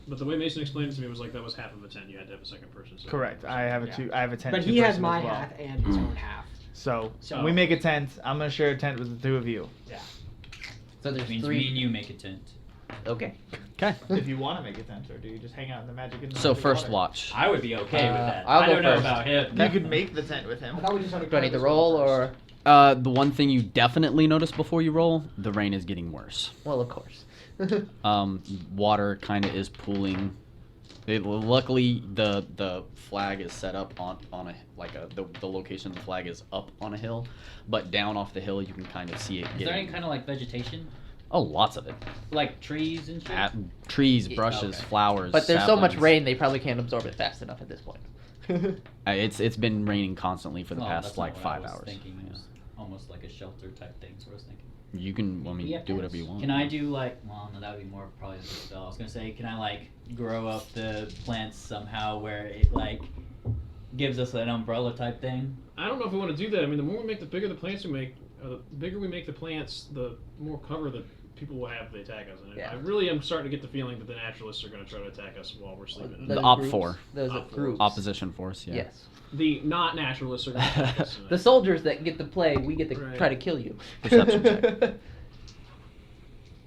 But the way Mason explained it to me was like that was half of a tent. You had to have a second person. So Correct. I have a Yeah. I have a tent. But he has two-person my as well. half and his own half. So So- we make a tent. I'm gonna share a tent with the two of you. Yeah. So Which there's means 3. me and you make a tent. Okay. Okay. If you want to make a tent, or do you just hang out in the magic? In the So magic first water? watch. I would be okay with that. I'll I go don't know first. about him. You could make the tent with him. I thought we just had Do I need to roll or? The one thing you definitely notice before you roll, the rain is getting worse. Well, of course. Water kind of is pooling. Luckily, the flag is set up on the location of the flag is up on a hill, but down off the hill you can kind of see it Is there any getting. kind of like vegetation? Oh, lots of it. Like trees and shit? Trees, Yeah, brushes, okay. flowers. But there's so much saplings. rain, they probably can't absorb it fast enough at this point. It's been raining constantly for the Well, past that's like not what I 5 was hours. Thinking. It was almost like a shelter type thing, so I was thinking. You can, I mean, Yeah, do whatever you want. Can I do like, well, no, that would be more probably the spell. I was gonna say, can I like grow up the plants somehow where it like gives us an umbrella type thing? I don't know if we want to do that. I mean, the bigger the plants we make, the bigger we make the plants, the more cover that people will have if they attack us. And Yeah. I really am starting to get the feeling that the naturalists are going to try to attack us while we're sleeping. The Those Op groups- 4. Those Op 4. groups. Opposition force, yeah. Yes. The not naturalists are going to attack us. The soldiers that get to play, we get to Right. try to kill you. Perception check.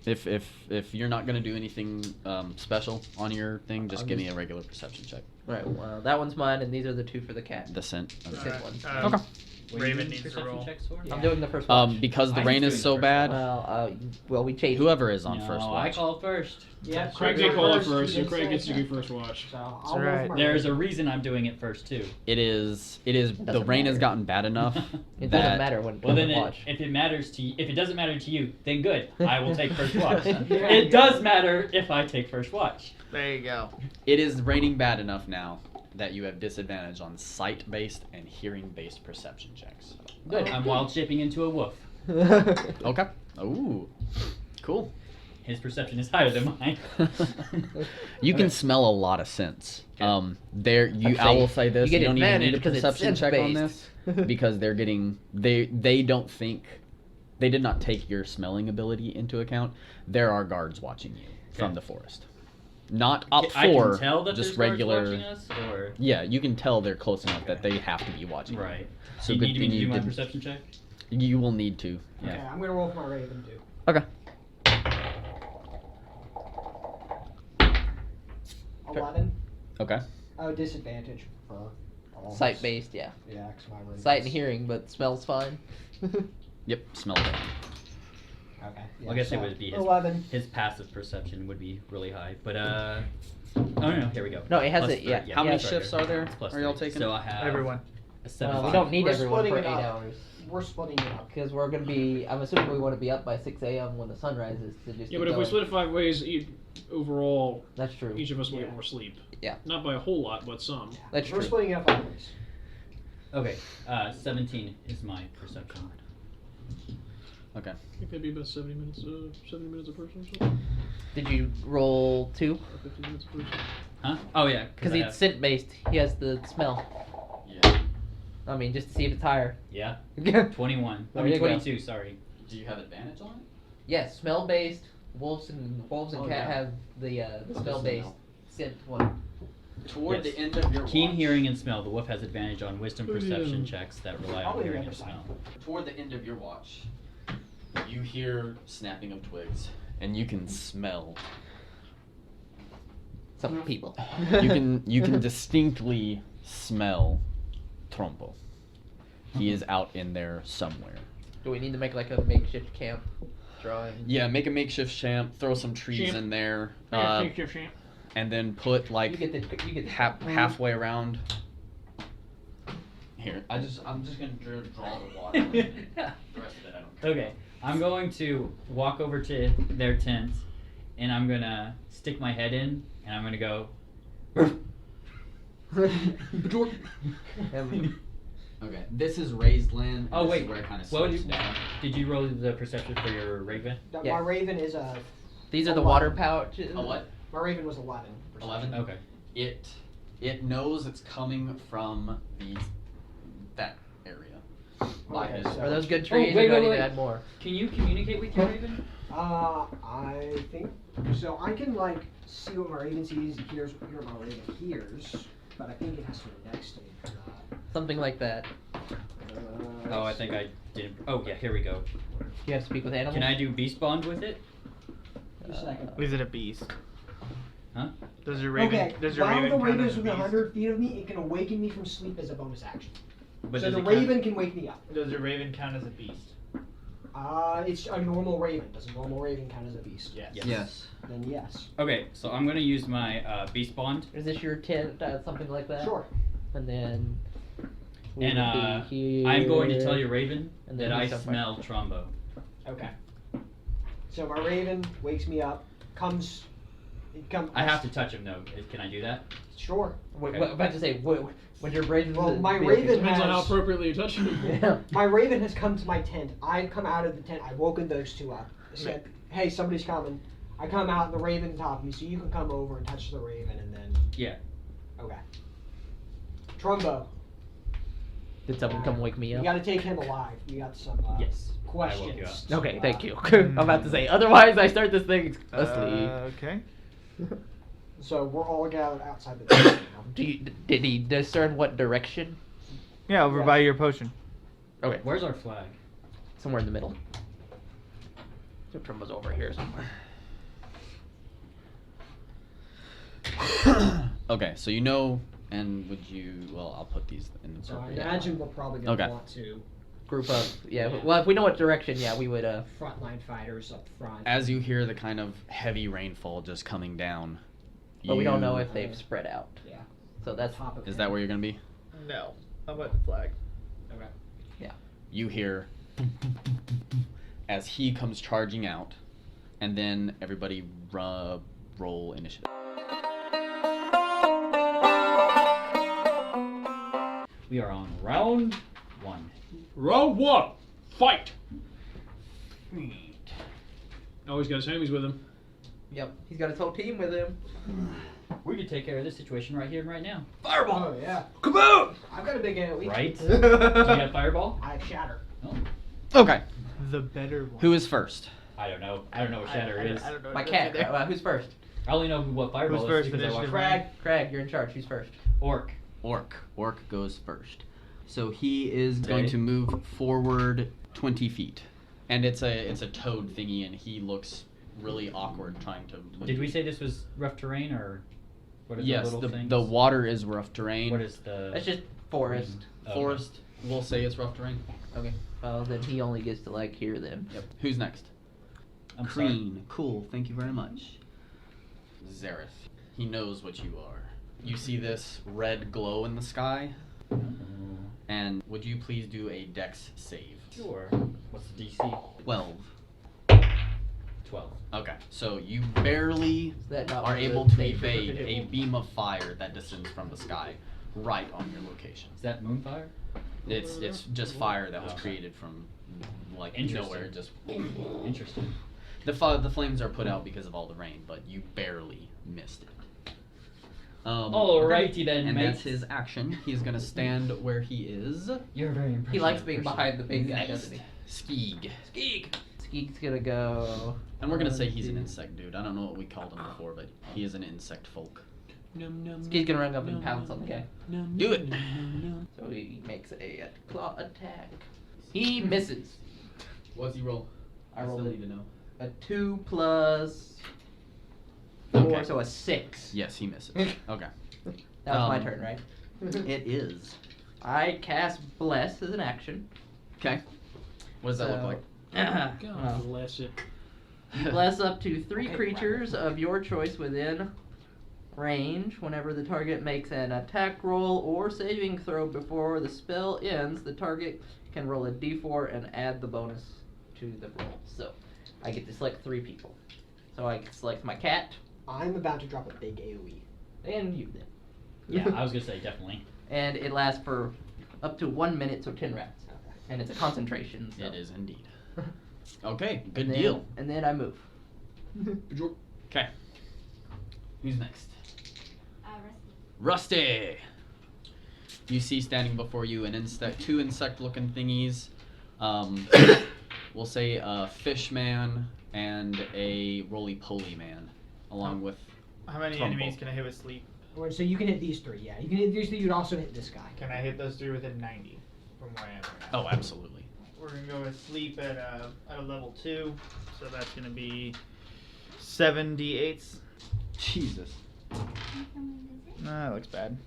If you're not gonna do anything special on your thing, just I'll give me just- a regular perception check. Right. Well, that one's mine, and these are the 2 for the cat. The scent. The Okay. sixth one. Okay. What are you Raven doing needs to perception roll. checks for? I'm doing the first one. Because the I'm rain doing is the so first bad, Well, we changed. whoever is on No, first I watch. call first. Yeah. Craig you're did call it you first, so did Craig say gets to it. do first watch. So I'll That's roll right. for my There's a rating. reason I'm doing it first too. It is. The doesn't rain has matter. gotten bad enough It that doesn't matter when Well, then, people watch. if it matters to if it doesn't matter to you, then good. I will take first watch. Yeah. It does matter if I take first watch. There you go. it is raining bad enough now that you have disadvantage on sight-based and hearing-based perception checks. Good. I'm wild shaping into a wolf. Okay. Ooh. Cool. His perception is higher than mine. You can Okay. smell a lot of scents. Okay. I will say this: you get don't even need advantage a because it's perception check on this sense-based. because they're getting they don't think they did not take your smelling ability into account. There are guards watching you from Okay. the forest, not up I can four, tell that just there's guards regular. watching us, or Yeah, you can tell they're close enough that they have to be watching. you. right. So So you good need me thing to you do my didn't- perception check. You will need to. Okay, Yeah. I'm gonna roll for my raven too. Okay. 11. Okay. Oh, disadvantage for all. Sight based, yeah. Yeah, 'cause my raven. Sight and hearing, but smells fine. Yep. Smell it. Okay. I guess it so would be his 11. His passive perception would be really high, but oh no, here we go. No, it has Plus it, yeah. 30, How many it's right shifts are there? It's plus Are y'all 30. taking? So I have Everyone. a 7. We don't need We're everyone splitting for it 8 up. hours. We're splitting it up. Because we're going to be, I'm assuming we want to be up by 6 a.m. when the sun rises to just Yeah, keep but if we going. split it 5 ways, overall, That's true. each of us will Yeah. get more sleep. Yeah. Not by a whole lot, but some. That's We're true. splitting it up 5 ways. Okay, 17 is my perception. Okay. I think that'd be about 70 minutes a person or something. Did you roll 2? Or 15 minutes a person. Huh? Oh yeah, Because I he's have- scent based. He has the smell. Yeah. I mean, just to see if it's higher. Yeah, Yeah. 21. I There mean you go. 22. Sorry. Do you have advantage on it? Yes, smell based. Wolves and Oh, cat yeah. have the Oh, smell the based smell. scent one. Toward Yes. the end of your Keen watch, hearing and smell. The wolf has advantage on wisdom Oh, yeah. perception checks that rely I'll on leave it hearing at and the smell. Toward the end of your watch, you hear snapping of twigs, and you can smell. Some people. You can distinctly smell Trompo. He is out in there somewhere. Do we need to make like a makeshift camp drawing? Yeah, make a makeshift champ, throw some trees Champ. in there, Champ. and then put like you get the halfway around. Here, I'm just gonna draw the water. The rest of it, I don't care. Okay, I'm going to walk over to their tent and I'm gonna stick my head in, and I'm gonna go. Okay, this is raised land. Oh, this wait. is where it kind of What slopes down. did you roll the perception for your raven? Yeah. My raven is a. These are the 11. water pouches. A what? My raven was 11. 11. Okay. It knows it's coming from that area. Okay, so- Are those good trees, wait, or do I wait, need wait. to add more? Can you communicate with your raven? I think so. I can like see what my raven sees, hear what my raven hears, but I think it has to be next to me for that. Something like that. Oh, I think I didn't. Oh, yeah, here we go. You have to speak with animals. Can I do beast bond with it? Just a second. Is it a beast? Huh? Does your raven? Okay, Does your while raven the count raven as is a within beast? 100 feet of me, it can awaken me from sleep as a bonus action. But so does the it count- raven can wake me up. Does your raven count as a beast? It's a normal raven. Does a normal raven count as a beast? Yes. Yes. Then yes. Okay, so I'm gonna use my beast bond. Is this your tent? Something like that. Sure. And then. we And would be here, I'm going to tell your raven and that then I he's somewhere. smell Trombo. Okay. So my raven wakes me up. I have to touch him though. Can I do that? Sure. Wait, Okay. what, about to say, when your raven. Well, my raven Depends on how has. appropriately you touch him. Yeah. My raven has come to my tent. I've come out of the tent. I've woken those two up. I said, "Hey, somebody's coming." I come out, and the raven's on top of me, so you can come over and touch the raven, and then. Yeah. Okay. Trumbo. Did someone come wake me You up? got to take him alive. We got some Yes. questions. you up. to, Okay, thank you. I'm about to say, otherwise I start this thing asleep. Okay. So we're all gathered outside the tent now. Did he discern what direction? Yeah, over Yeah. by your potion. Okay, Where's our flag? somewhere in the middle. So Trumbo's over here somewhere. Okay, so you know, and would you? Well, I'll put these in the So I appropriate. imagine we're probably going to Okay. want to Group up. Yeah, well, if we know what direction, yeah, we would, frontline fighters up front. As you hear the kind of heavy rainfall just coming down, but we don't know you- if they've spread out. Yeah. So that's Top of Is him. that where you're gonna be? No. How about the flag? Okay. You hear as he comes charging out, and then everybody roll initiative. We are on round 1. Round 1, fight. Oh, he's got his homies with him. Yep, he's got his whole team with him. We could take care of this situation right here and right now. Fireball! Oh, yeah. Come out! I've got a big AoE. Right? Do you have fireball? I have shatter. Oh, Okay, The better one. who is first? I don't know. I don't know what shatter is. I don't know. My what cat. it is either. Who's first? I only know what fireball Who's is first because I watched initiative? Craig, you're in charge. Who's first? Orc. Orc goes first. So he is going Okay. to move forward 20 feet, and it's a toad thingy, and he looks really awkward trying to. Did we say this was rough terrain or what are Yes, the little things? the water is rough terrain. What is the That's just forest. Oh, Forest? We'll say it's rough terrain. Okay. Well, then he only gets to like hear them. Yep. Who's next? I'm sorry. Crean. Cool. Thank you very much. Zareth. He knows what you are. You see this red glow in the sky, and would you please do a Dex save? Sure. What's the DC? 12. 12. Okay, so you barely Is that not are one of able the to things evade that a beam of fire that descends from the sky, right on your location. Is that moonfire? It's just fire that was Okay. created from like Interesting. nowhere. Just Interesting. the flames are put out because of all the rain, but you barely missed it. Alrighty then, and mates. that's his action. He's gonna stand where he is. You're very impressive. He likes being person. behind the big guy, doesn't he? Skeeg. Skeek's gonna go. And we're gonna say he's an insect dude. I don't know what we called him before, but he is an insect folk. Skeek's gonna run up and pounce on the guy. Do it. So he makes a claw attack. He misses. What's he roll? I rolled still need to know. a 2 plus 4, Okay. so a 6. Yes, he misses. Okay. That was my Um, turn, right? It is. I cast Bless as an action. Okay. What does that look So- like? God bless it. Bless up to 3 creatures of your choice within range. Whenever the target makes an attack roll or saving throw before the spell ends, the target can roll a d4 and add the bonus to the roll. So I get to select 3 people. So So I select my cat, I'm about to drop a big AoE. and you then. Yeah, I was gonna say definitely. And it lasts for up to 1 minute, so 10 rounds. Okay. And it's a concentration. So. It is indeed. Okay, good And then- deal. And then I move. Okay. Who's next? Rusty. Rusty! You see standing before you two insect-looking thingies. We'll say a fish man and a roly-poly man, along with How many Trumbull. enemies can I hit with sleep? Or- So you can hit these 3, yeah. You can hit these 3, you'd also hit this guy. Can I hit those 3 within 90 from where I am right now? Oh, absolutely. We're gonna go with sleep at a level 2, so that's gonna be 7d8s. Jesus. Nah, that looks bad.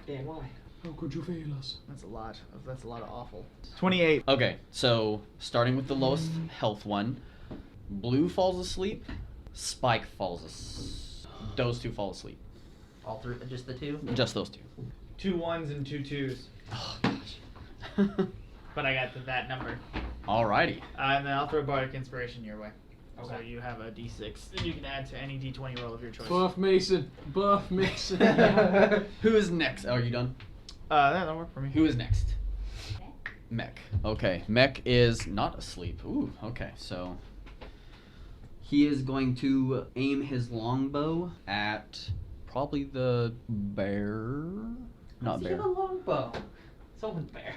Dan, why? How could you fail us? That's a lot. That's a lot of awful. 28. Okay, so starting with the lowest health one, Blue falls asleep, Spike falls asleep. Those two fall asleep. All through, just the 2? Just those two. 2 1s and 2 2s. Oh, gosh. But I got that number. Alrighty. And then I'll throw Bardic Inspiration your way. So Okay. you have a d6. And you can add to any d20 roll of your choice. Buff Mason. Buff Mason. Who is next? Are you done? That'll work for me. Who is next? Mech. Okay, Mech is not asleep. Ooh, okay, so he is going to aim his longbow at probably the bear. Not Does he bear. have a longbow? Someone's bear.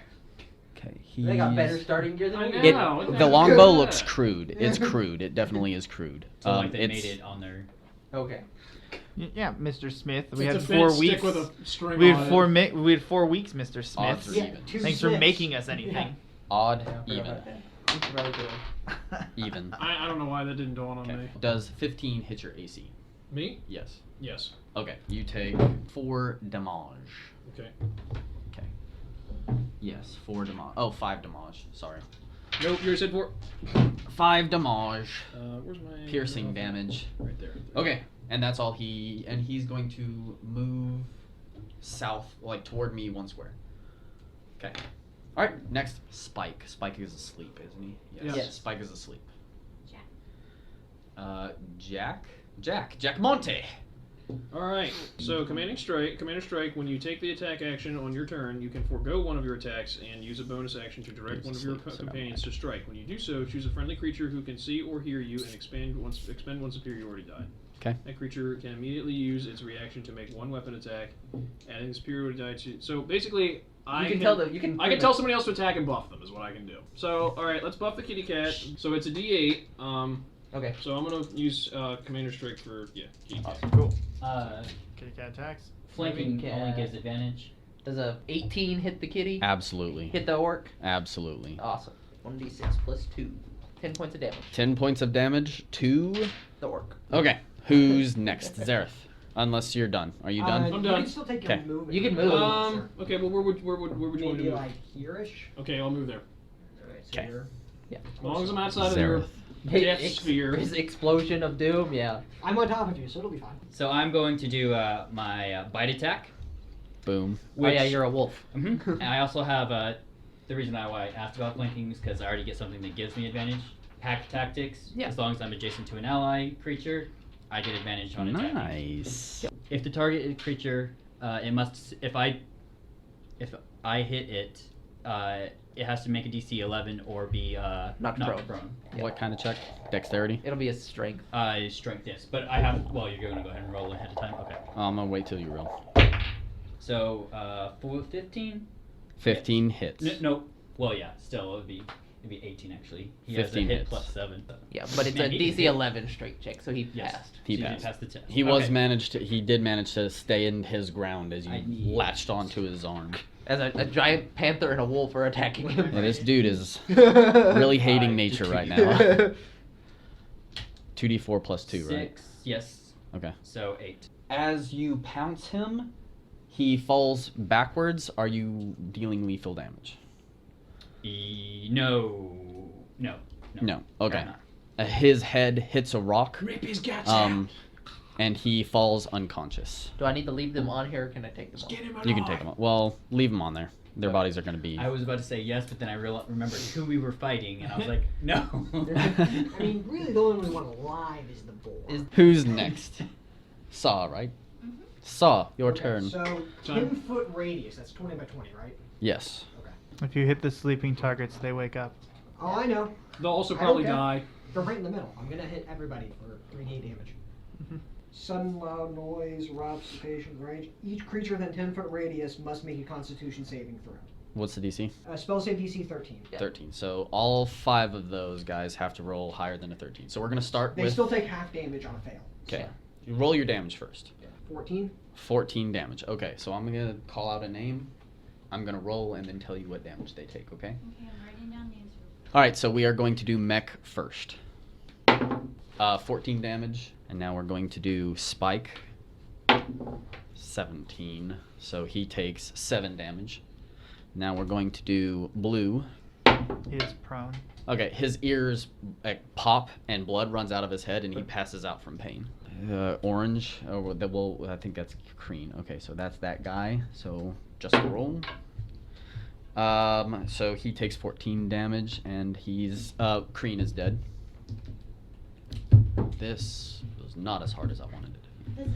Okay, They got better he's- starting gear than I we know. do. Yeah. The longbow looks crude. It's crude. It definitely is crude. So like they it's- made it on their. Okay. Yeah, Mr. Smith. We It's had a 4 fence weeks. stick with a string We on had it. 4 we had 4 weeks, Mr. Odds Smith. are Yeah, even. 2 Thanks for Smiths. making us anything. Yeah. Odd, Yeah, even. It's really good. Even. I don't know why that didn't dawn on Okay. me. Does 15 hit your AC? Me? Yes. Yes. Okay. You take 4 damage. Okay. Okay. Yes, 4 damage. Oh, 5 damage. Sorry. Nope, yours said 4. 5 damage. Where's my Piercing damage. Right there. Okay. And that's all he's going to move south, like toward me 1 square. Okay. Alright, next, Spike. Spike is asleep, isn't he? Yes. Yes. Spike is asleep. Jack. Jack Monte. Alright, so Commander Strike, when you take the attack action on your turn, you can forego one of your attacks and use a bonus action to direct one of your companions to strike. When you do so, choose a friendly creature who can see or hear you and expend one superiority die. Okay. That creature can immediately use its reaction to make 1 weapon attack, adding the superiority die to. So basically, I can tell somebody else to attack and buff them is what I can do. So alright, let's buff the kitty cat. So it's a D8. Okay. So I'm gonna use Commander Strike for kitty cat. Cool. Kitty cat attacks. Flanking Moving only cat. gives advantage. Does a 18 hit the kitty? Absolutely. Hit the orc? Absolutely. Awesome. 1d6 plus 2. 10 points of damage. 10 points of damage to. The orc. Okay. Who's next? Zareth. Unless you're done. Are you done? I'm You done. can still take Okay. your movement. You can move. Okay, well, where would you want me to Maybe move? like here-ish. Okay, I'll move there. Alright, so 'Kay. you're- As long as I'm outside of your Zareth. death sphere. His explosion of doom, yeah. I'm on top of you, so it'll be fine. So I'm going to do my bite attack. Boom. Oh yeah, you're a wolf. Mhm. And I also have the reason why I asked about flanking is because I already get something that gives me advantage. Pack tactics. Yeah. As long as I'm adjacent to an ally creature, I get advantage on attacking. Nice. If the targeted creature, it must if I hit it, it has to make a DC 11 or be knocked prone. Yeah. What kind of check? Dexterity? It'll be a strength. Strength, yes. But I have. Well, you're going to go ahead and roll ahead of time. Okay. I'm gonna wait till you roll. So 15. 15 hits. No. Well, yeah. Still, it'd be 18 actually. He has 15 a hit hits. plus 7. Yeah, but it's Man, a he- DC 11 straight check, so he Yes. passed. He So you passed. passed the test. He Okay. He did manage to stay in his ground as I you need- latched onto his arm. As a giant panther and a wolf are attacking him. Yeah, this dude is really hating nature right now. 2d4 plus 2, right? 6. Yes. Okay. So 8. As you pounce him, he falls backwards. Are you dealing lethal damage? No. No. Okay. I'm not. His head hits a rock. Rip his guts Um, and he falls unconscious. Do I need to leave them on here, or can I take them off? Get him You can take them. Well, leave them on there. Their bodies are going to be. I was about to say yes, but then I remembered who we were fighting, and I was like, no. I mean, really, the only one we want alive is the boar. Who's next? Saw, right? Saw, your Okay, turn. So, Time. 10-foot radius. That's 20 by 20, right? Yes. Okay. If you hit the sleeping targets, they wake up. Oh, I know. They'll also I probably don't care. die. They're right in the middle. I'm gonna hit everybody for 3d damage. Sudden loud noise erupts the patient's range. Each creature within 10-foot radius must make a Constitution saving throw. What's the DC? Spell save DC 13. 13. So all 5 of those guys have to roll higher than a 13. So we're going to start They with. still take half damage on a fail. Okay. You roll your damage first. 14. 14 damage. Okay, so I'm going to call out a name. I'm going to roll and then tell you what damage they take, okay? Okay, I'm writing down names. All right, so we are going to do mech first. 14 damage. And now we're going to do Spike. 17. So he takes 7 damage. Now we're going to do Blue. He is prone. Okay, his ears pop and blood runs out of his head and he passes out from pain. Orange. Oh, I think that's Kreen. Okay, so that's that guy. So just roll. So he takes 14 damage and he's Kreen is dead. This was not as hard as I wanted it to be.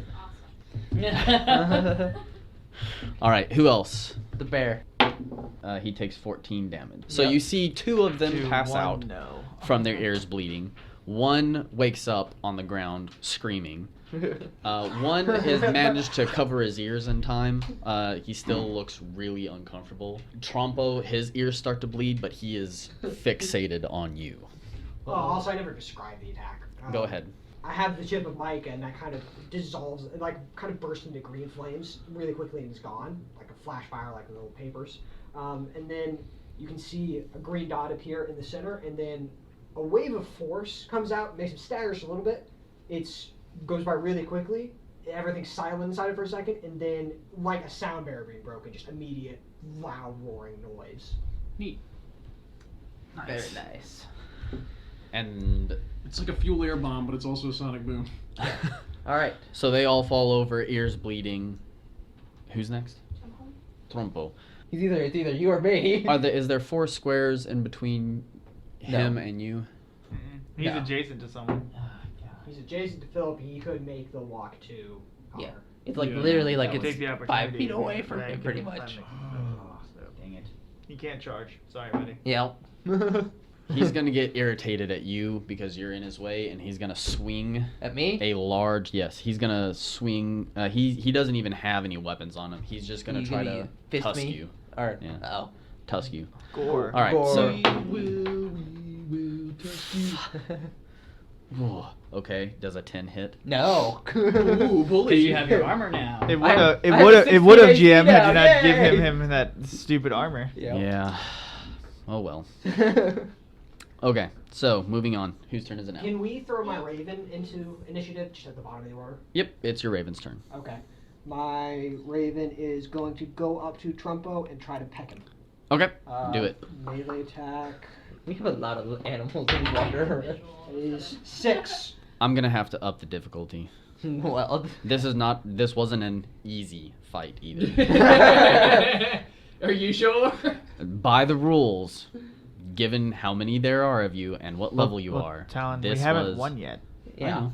This is awesome. All right, who else? The bear. He takes 14 damage. So Yep. you see 2 of them Two, pass one, out No. from their ears bleeding. One wakes up on the ground screaming. One has managed to cover his ears in time. He still looks really uncomfortable. Trompo, his ears start to bleed, but he is fixated on you. Oh, also, I never described the attack. Go ahead. I have the chip of Micah, and that kind of dissolves, like, kind of bursts into green flames really quickly, and it's gone, like a flash fire, like little papers. And then you can see a green dot appear in the center, and then a wave of force comes out, makes him stagger just a little bit. It's goes by really quickly. Everything's silent inside it for a second, and then, like a sound barrier being broken, just immediate loud roaring noise. Neat. Very nice. And It's like a fuel air bomb, but it's also a sonic boom. All right. so they all fall over, ears bleeding. Who's next? Trompo. It's either you or me. Is there 4 squares in between him and you? He's No. adjacent to someone. He's adjacent to Phillip, he could make the walk to Connor. Yeah. It's like Yeah. literally like Take it's the 5 opportunity. feet away from Right, him, you pretty can much. Dang it. He can't charge. Sorry, buddy. Yep. He's gonna get irritated at you because you're in his way, and he's gonna swing At me? a large. Yes, he's gonna swing. He doesn't even have any weapons on him. He's just gonna You try gonna to fist tusk me? you. Or Yeah. oh. Tusk you. Gore. All right. Gore. So. We will tusk you. Whoa, okay. Does a 10 hit? No. Ooh, Because bully. you have your armor now. It would I have. have- It I have would have. It 60 would have. HP GM had now, you not give yay! him that stupid armor. Yeah. Oh well. Okay. So moving on. Whose turn is it now? Can we throw my Raven into initiative just at the bottom of the order? Yep. It's your Raven's turn. Okay. My Raven is going to go up to Trumpo and try to peck him. Okay. Do it. Melee attack We have a lot of animals in water. is 6. I'm gonna have to up the difficulty. Well. This wasn't an easy fight either. Are you sure? By the rules, given how many there are of you and what level you are, Talon, this we haven't was won yet. Yeah.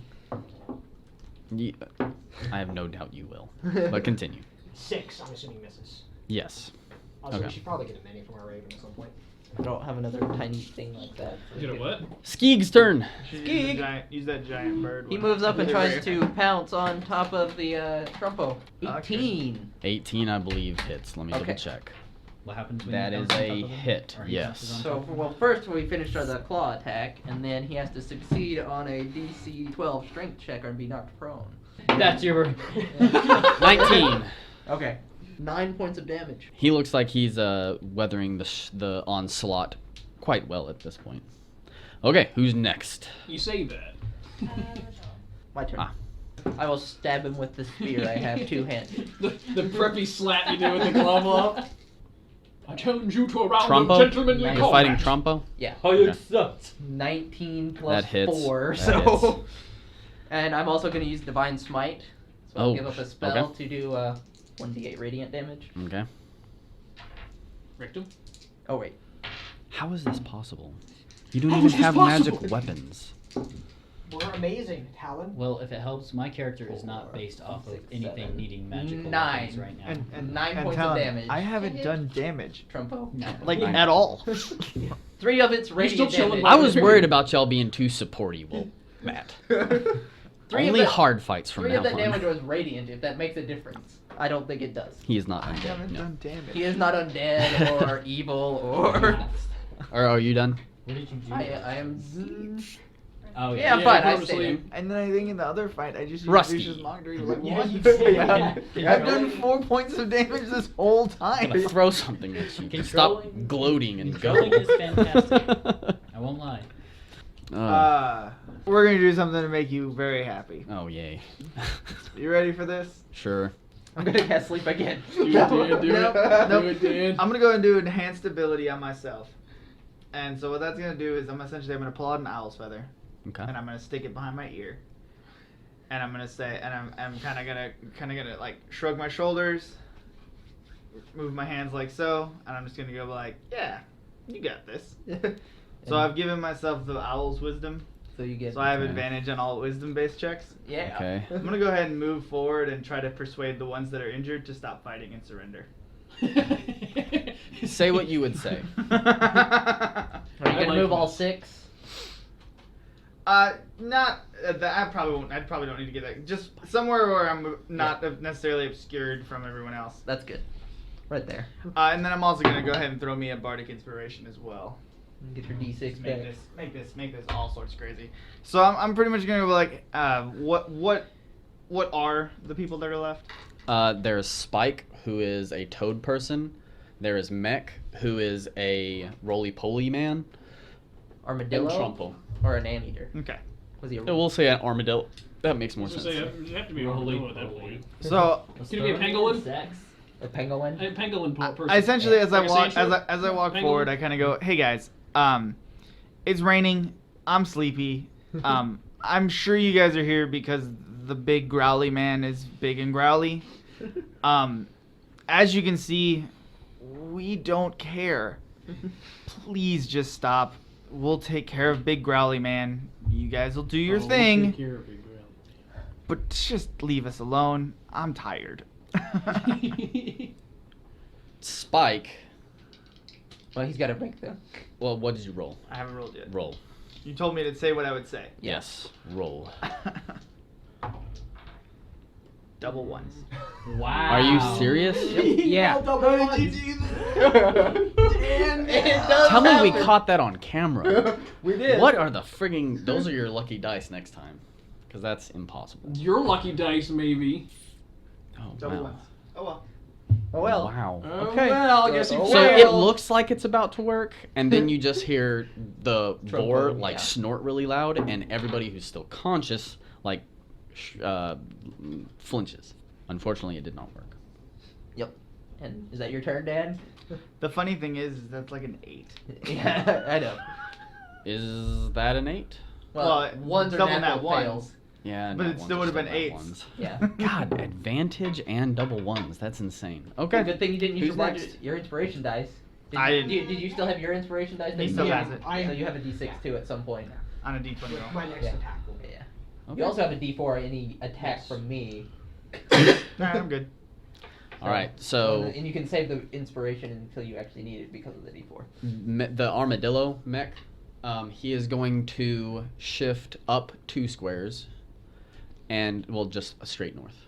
I have no doubt you will. But continue. 6, I'm assuming misses. Yes. Also, Okay. we should probably get a mini from our Raven at some point. I don't have another tiny thing like that. You know what? Skeeg's turn. Should Skeeg. use that giant bird. He one. moves up and tries to pounce on top of the Trumpo. Okay. 18. 18, I believe, hits. Let me double Okay. check. What happens when That you is bounce on a top of him? hit, Or he yes. bounces on So, top of him? well, first we finished the claw attack, and then he has to succeed on a DC 12 strength check or be knocked prone. That's your. 19. Okay. 9 points of damage. He looks like he's weathering the onslaught quite well at this point. Okay, who's next? You say that. My turn. Ah. I will stab him with the spear I have two-handed. The preppy slap you do with the glove up. I challenge you to a round Trumpo? of gentlemanly You're You're fighting combat. Trumpo? Yeah. Oh, Okay. you sucked. 19 plus That hits. 4, That so... hits. And I'm also going to use Divine Smite. So I'll Oh, give up a spell okay. to do 1d8 radiant damage. Okay. Rectum. Oh, wait. How is this possible? You don't How even is this have possible? magic weapons. We're amazing, Talen. Well, if it helps, my character is not based off of 6, anything 7, needing magical 9. weapons right now. And 9 and points of Talon, damage. I haven't done damage. Trumpo. Like, Nine. at all. 3 of it's still radiant chilling damage. I was worried about y'all being too supporty. Well, Matt. 3 of Only it- hard fights from 3 now of that on. damage was radiant, if that makes a difference. I don't think it does. He is not I undead. haven't No. done damage. He is not undead or evil or... Are you done? What did you do? I am... Oh, Yeah, I'm Yeah, fine. put I him to stayed sleep. in. And then I think in the other fight, I just used Rusty. Vicious Mockery. Like, Yeah, what? you did. Yeah. I've done 4 points of damage this whole I'm time. gonna throw something at you. Stop Controlling- gloating and go. Controlling is fantastic. I won't lie. We're gonna do something to make you very happy. Oh yay. You ready for this? Sure. I'm gonna cast sleep again. Do it, Dan. Do it. Nope. Do it, Dan. I'm gonna go and do enhanced ability on myself. And so what that's gonna do is I'm gonna pull out an owl's feather Okay. and I'm gonna stick it behind my ear. And I'm gonna say, and I'm kind of gonna like shrug my shoulders, move my hands like so, and I'm just gonna go like, yeah, you got this. So I've given myself the owl's wisdom, So you get... so I have Okay. advantage on all wisdom-based checks. Yeah. Okay. I'm gonna go ahead and move forward and try to persuade the ones that are injured to stop fighting and surrender. Say what you would say. Are you gonna like move all this. 6? Not that. I probably won't. I probably don't need to get that. Just somewhere where I'm not necessarily obscured from everyone else. That's good. Right there. And then I'm also gonna go ahead and throw me a bardic inspiration as well. Get your D6 Just back. make this all sorts crazy. So I'm pretty much gonna go like, what are the people that are left? There's Spike, who is a toad person. There is Mech, who is a roly-poly man. Armadillo? And Trumpo. Or an anteater? Okay. Was he a... We'll say an armadillo. That makes more I was sense. gonna say, it'd have to be a armadillo at that point. So Can it be a pangolin? Sex? A pangolin? A pangolin person. I essentially, as I Like a walk, sand shrew? as I walk Pangolin? forward, I kind of go, "Hey guys, it's raining. I'm sleepy. I'm sure you guys are here because the big growly man is big and growly. As you can see, we don't care. Please just stop. We'll take care of big growly man. You guys will do your Oh, thing, take care of Big Brown. but just leave us alone. I'm tired." Spike. Well, he's got to break them. Well, what did you roll? I haven't rolled yet. Roll. You told me to say what I would say. Yes. Roll. Double ones. Wow. Are you serious? Yeah. How did you do that? Tell me we caught that on camera. We did. What are the frigging... Those are your lucky dice next time. Because that's impossible. Your lucky dice, maybe. Oh, Double wow. ones. Oh well. Oh, well. Wow. Oh, Okay. well, I guess you So So failed. it looks like it's about to work, and then you just hear the boar Trumpo, like yeah. snort really loud, and everybody who's still conscious like flinches. Unfortunately, it did not work. Yep. And is that your turn, Dan? The funny thing is that's like an 8. Yeah, I know. Is that an 8? Well, ones are double natural nat ones. fails. Yeah, But nat it still ones are would've been nat 8s. ones. Yeah. God, advantage and double ones. That's insane. Okay. Good thing you didn't use Who's your, next? your inspiration dice. Did I you, didn't. Did you still have your inspiration dice? He still Yeah, has it. I- So you have a D6 too at some point. On a D20 roll. My next Yeah. attack will be. Yeah. Okay. You also have a D4 any attack from me. Alright, I'm good. All right. So And you can save the inspiration until you actually need it because of the D4. the armadillo mech, he is going to shift up 2 squares, and well, just straight north,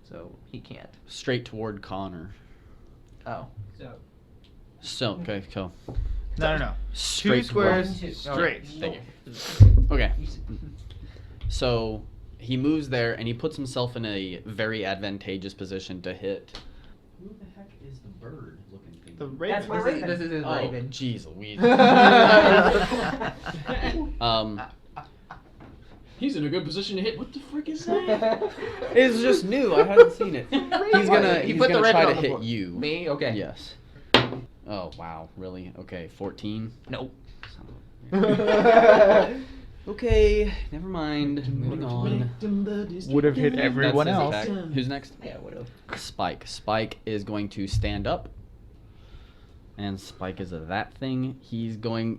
So he can't. straight toward Connor. Oh. So okay, so No. straight 2 squares toward- straight. Thank you. Okay. So he moves there, and he puts himself in a very advantageous position to hit. Who the heck is the bird-looking thing? The raven. That's my raven. This is his Oh, raven. jeez Louise. He's in a good position to hit. What the frick is that? It's just new. I hadn't seen it. He's gonna He he's put the gonna raven try to on the hit board. you. Me? Okay. Yes. Oh wow, really? Okay, 14. Nope. Okay, never mind. Moving on. Would have hit everyone That's his else. attack. Who's next? Yeah, whatever. Spike. Spike is going to stand up. And Spike is that thing. He's going.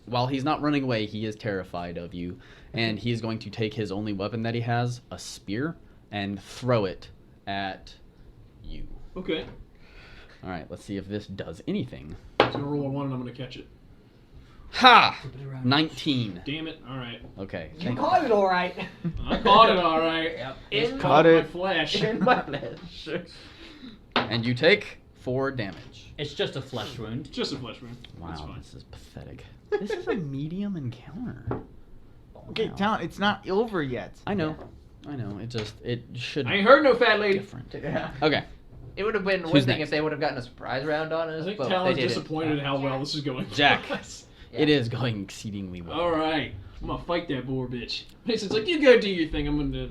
While he's not running away, he is terrified of you. And he is going to take his only weapon that he has, a spear, and throw it at you. Okay. Alright, let's see if this does anything. It's gonna roll a 1 and I'm gonna catch it. Ha! 19. Damn it. Alright. Okay. You caught it all right. I caught it alright. Yep. It's Caught caught it. my flesh. In my flesh. And you take 4 damage. It's just a flesh wound. Just a flesh wound. That's Wow, fine. this is pathetic. This is a medium encounter. Okay, Wow. Talon, it's not over yet. I know. It should I be ain't heard no fat lady. different. Yeah. Okay. It would have been Who's one thing next? if they would have gotten a surprise round on I us, think but Talon's they didn't. disappointed at how well this is going. Jack. Yeah. It is going exceedingly well. Alright. I'm gonna fight that boar bitch. Mason's like, you go do your thing. I'm gonna.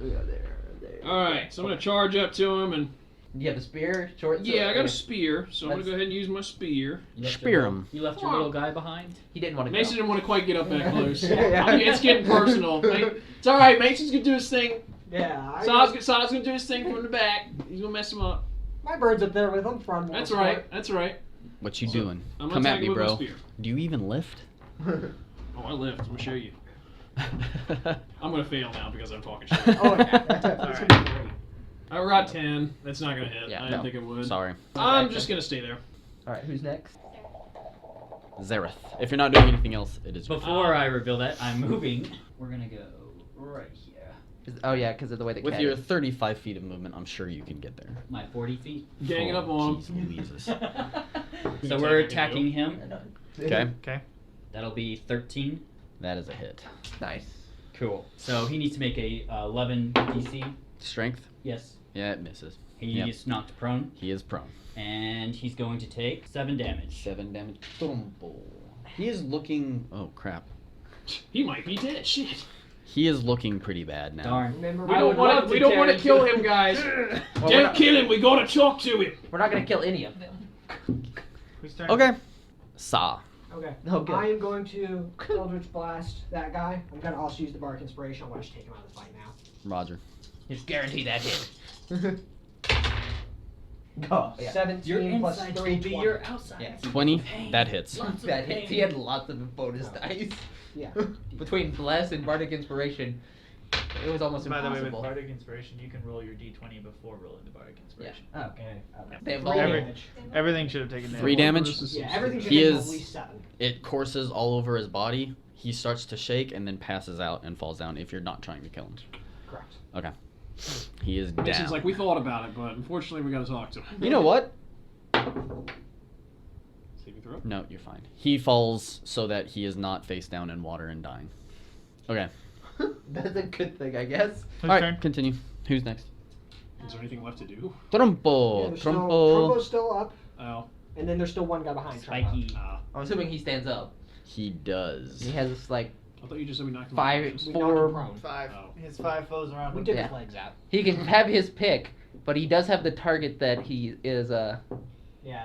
Yeah, there. Alright, so I'm gonna charge up to him and. You have a spear, short. Yeah, I got a sword? spear, so I'm gonna go ahead and use my spear. You left Spear your little- him. You left your little guy behind? He didn't want to Mason go. didn't want to quite get up that close. Yeah. It's getting personal. It's alright, Mason's gonna do his thing. Yeah. Sal's gonna do his thing from the back. He's gonna mess him up. My bird's up there with him from. That's right. That's right. What you So, doing? I'm Come gonna at attack me, him with my bro. spear. Do you even lift? Oh, I lift. I'm gonna show you. I'm gonna fail now because I'm talking shit. Oh yeah. That's Alright. gonna be great. I rolled 10. That's not gonna hit. Yeah, I didn't no. think it would. Sorry. I'm just gonna stay there. All right, who's next? Zareth. If you're not doing anything else, it is yours. Before I reveal that, I'm moving. We're gonna go right here. Oh yeah, because of the way the With cat your is. 35 feet of movement, I'm sure you can get there. My 40 feet. Ganging up Oh, on jeez him. Louises. So attack we're I can attacking do. him. Okay. Okay. That'll be 13. That is a hit. Nice. Cool. So he needs to make a 11 DC. Strength? Yes. Yeah, it misses. He's knocked prone, He is prone. and he's going to take 7 damage. 7 damage. Boom. He is looking. Oh, crap. He might be dead. Shit. He is looking pretty bad now. Darn. Remember, We I don't would want love to. to We don't tear want to into kill it. him, guys. we're Don't not- kill him. We gotta talk to him. We're not gonna kill any of them. Whose turn? Okay. Saw. Okay. Oh, good. I am going to Eldritch Blast that guy. I'm gonna also use the Bardic Inspiration. I want to take him out of the fight now. Roger. Just guarantee that hit. Oh, yeah. 17 plus 3, 20. outside. Yeah. 20. That hits. Lots of That hit. pain. He had lots of bonus dice. Yeah. Between Bless and Bardic Inspiration, it was almost By the way, with impossible. Bardic Inspiration, you can roll your D20 before rolling the Bardic Inspiration. Oh. Okay. They have 3 all- damage. Everything should have taken 3 damage? Yeah, everything should He hit is- at least 7. It courses all over his body. He starts to shake and then passes out and falls down if you're not trying to kill him. Correct. Okay. He is Mason's down. like, we thought about it, but unfortunately, we gotta talk to him. You know what? Saving throw. No, you're fine. He falls so that he is not face down in water and dying. Okay. That's a good thing, I guess. Whose Alright, turn? continue. Who's next? Is there anything left to do? Trompo. Yeah, there's still, Trompo. Trumbo's still up, Oh. and then there's still one guy behind Trumbo. Spiky. I'm assuming he stands up. He does. He has like I thought you just said we knocked him Five- unconscious. We knocked him Four- prone. 5. Oh. His 5 foes around We him. took Yeah. his legs out. he can have his pick, but he does have the target that he is Yeah,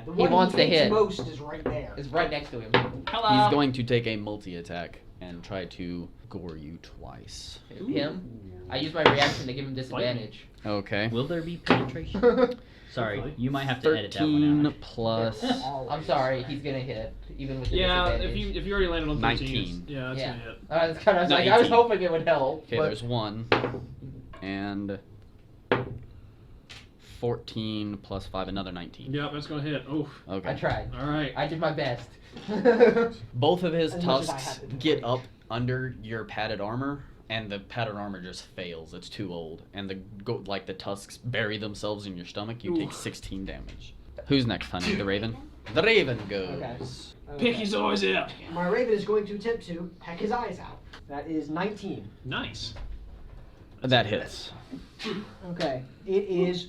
the He one wants he to hates hit. most is right there. is right next to him. He's going to take a multi-attack and try to gore you twice. Him. I use my reaction to give him disadvantage. Okay. Will there be penetration? Sorry, you might have to edit that one 13 out. plus I'm sorry, he's gonna hit even with the Yeah, disadvantage. if you already landed on 13, 19. yeah, that's Yeah. gonna hit. I was kind of No, like I was 18. hoping it would help. Okay, but there's 1. And 14 plus 5, another 19. Yep, that's gonna hit. Oof. Okay. I tried. All right. I did my best. Both of his As much as I tusks have to get do. up under your padded armor, and the padded armor just fails. It's too old, and the tusks bury themselves in your stomach. You take Oof. 16 damage. Who's next, honey? The Raven. The Raven goes. Okay. Picky's always out. My Raven is going to attempt to peck his eyes out. That is 19. Nice. That hits. Okay. It is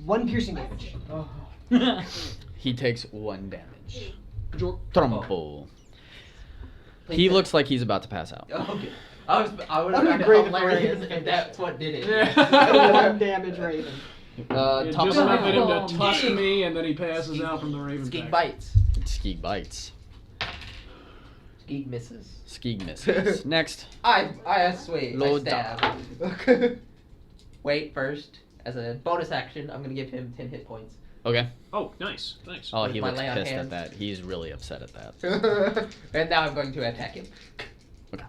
1 piercing damage. He takes 1 damage. Jork. Trompo. Please He hit. looks like he's about to pass out. Okay. I would That'd have be found it great if hilarious Raven if that's what did it. Yeah. 1 damage Raven. Yeah, Top just of enough the of him Oh, to tusk me, and then he passes out from the Raven. Skeet pack. bites. Ski bites. Skeeg misses. Skeeg misses. Next. I sweet. I Load stab. Wait, first, as a bonus action, I'm gonna give him 10 hit points. Okay. Oh, nice. Thanks. Oh, With he my looks lay on pissed hands. at that. He's really upset at that. And now I'm going to attack him. Okay.